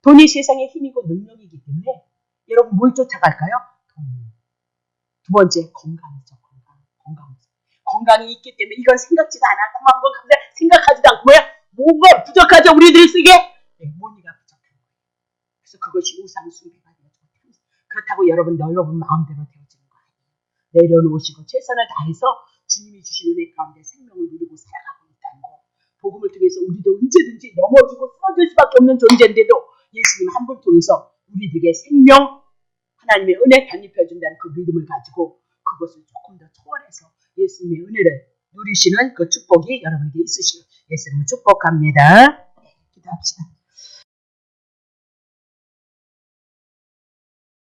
돈이 세상의 힘이고 능력이기 때문에 여러분 뭘 쫓아갈까요? 돈. 두 번째 건강이죠. 건강. 건강이 있기 때문에 이건 생각지도 않아. 그만 건 생각하지도 않고 뭐가 부족하죠? 우리들이 쓰게? 네, money가 부족한 거예요. 그래서 그것이 우상 숭배가 되어지고 그렇다고 여러분 마음대로 되어지는 거 아니에요. 내려놓으시고 최선을 다해서 주님이 주신 은혜 가운데 생명을 누리고 살아가고 있다는 거. 복음을 통해서 우리도 언제든지 넘어지고 쓰러질 수밖에 없는 존재인데도 예수님 한 분 통해서 우리들에게 생명, 하나님의 은혜 편입해준다는 그 믿음을 가지고 그것을 조금 더 초월해서 예수님의 은혜를 누리시는 그 축복이 여러분에게 있으시길 예수님을 축복합니다. 기도합시다.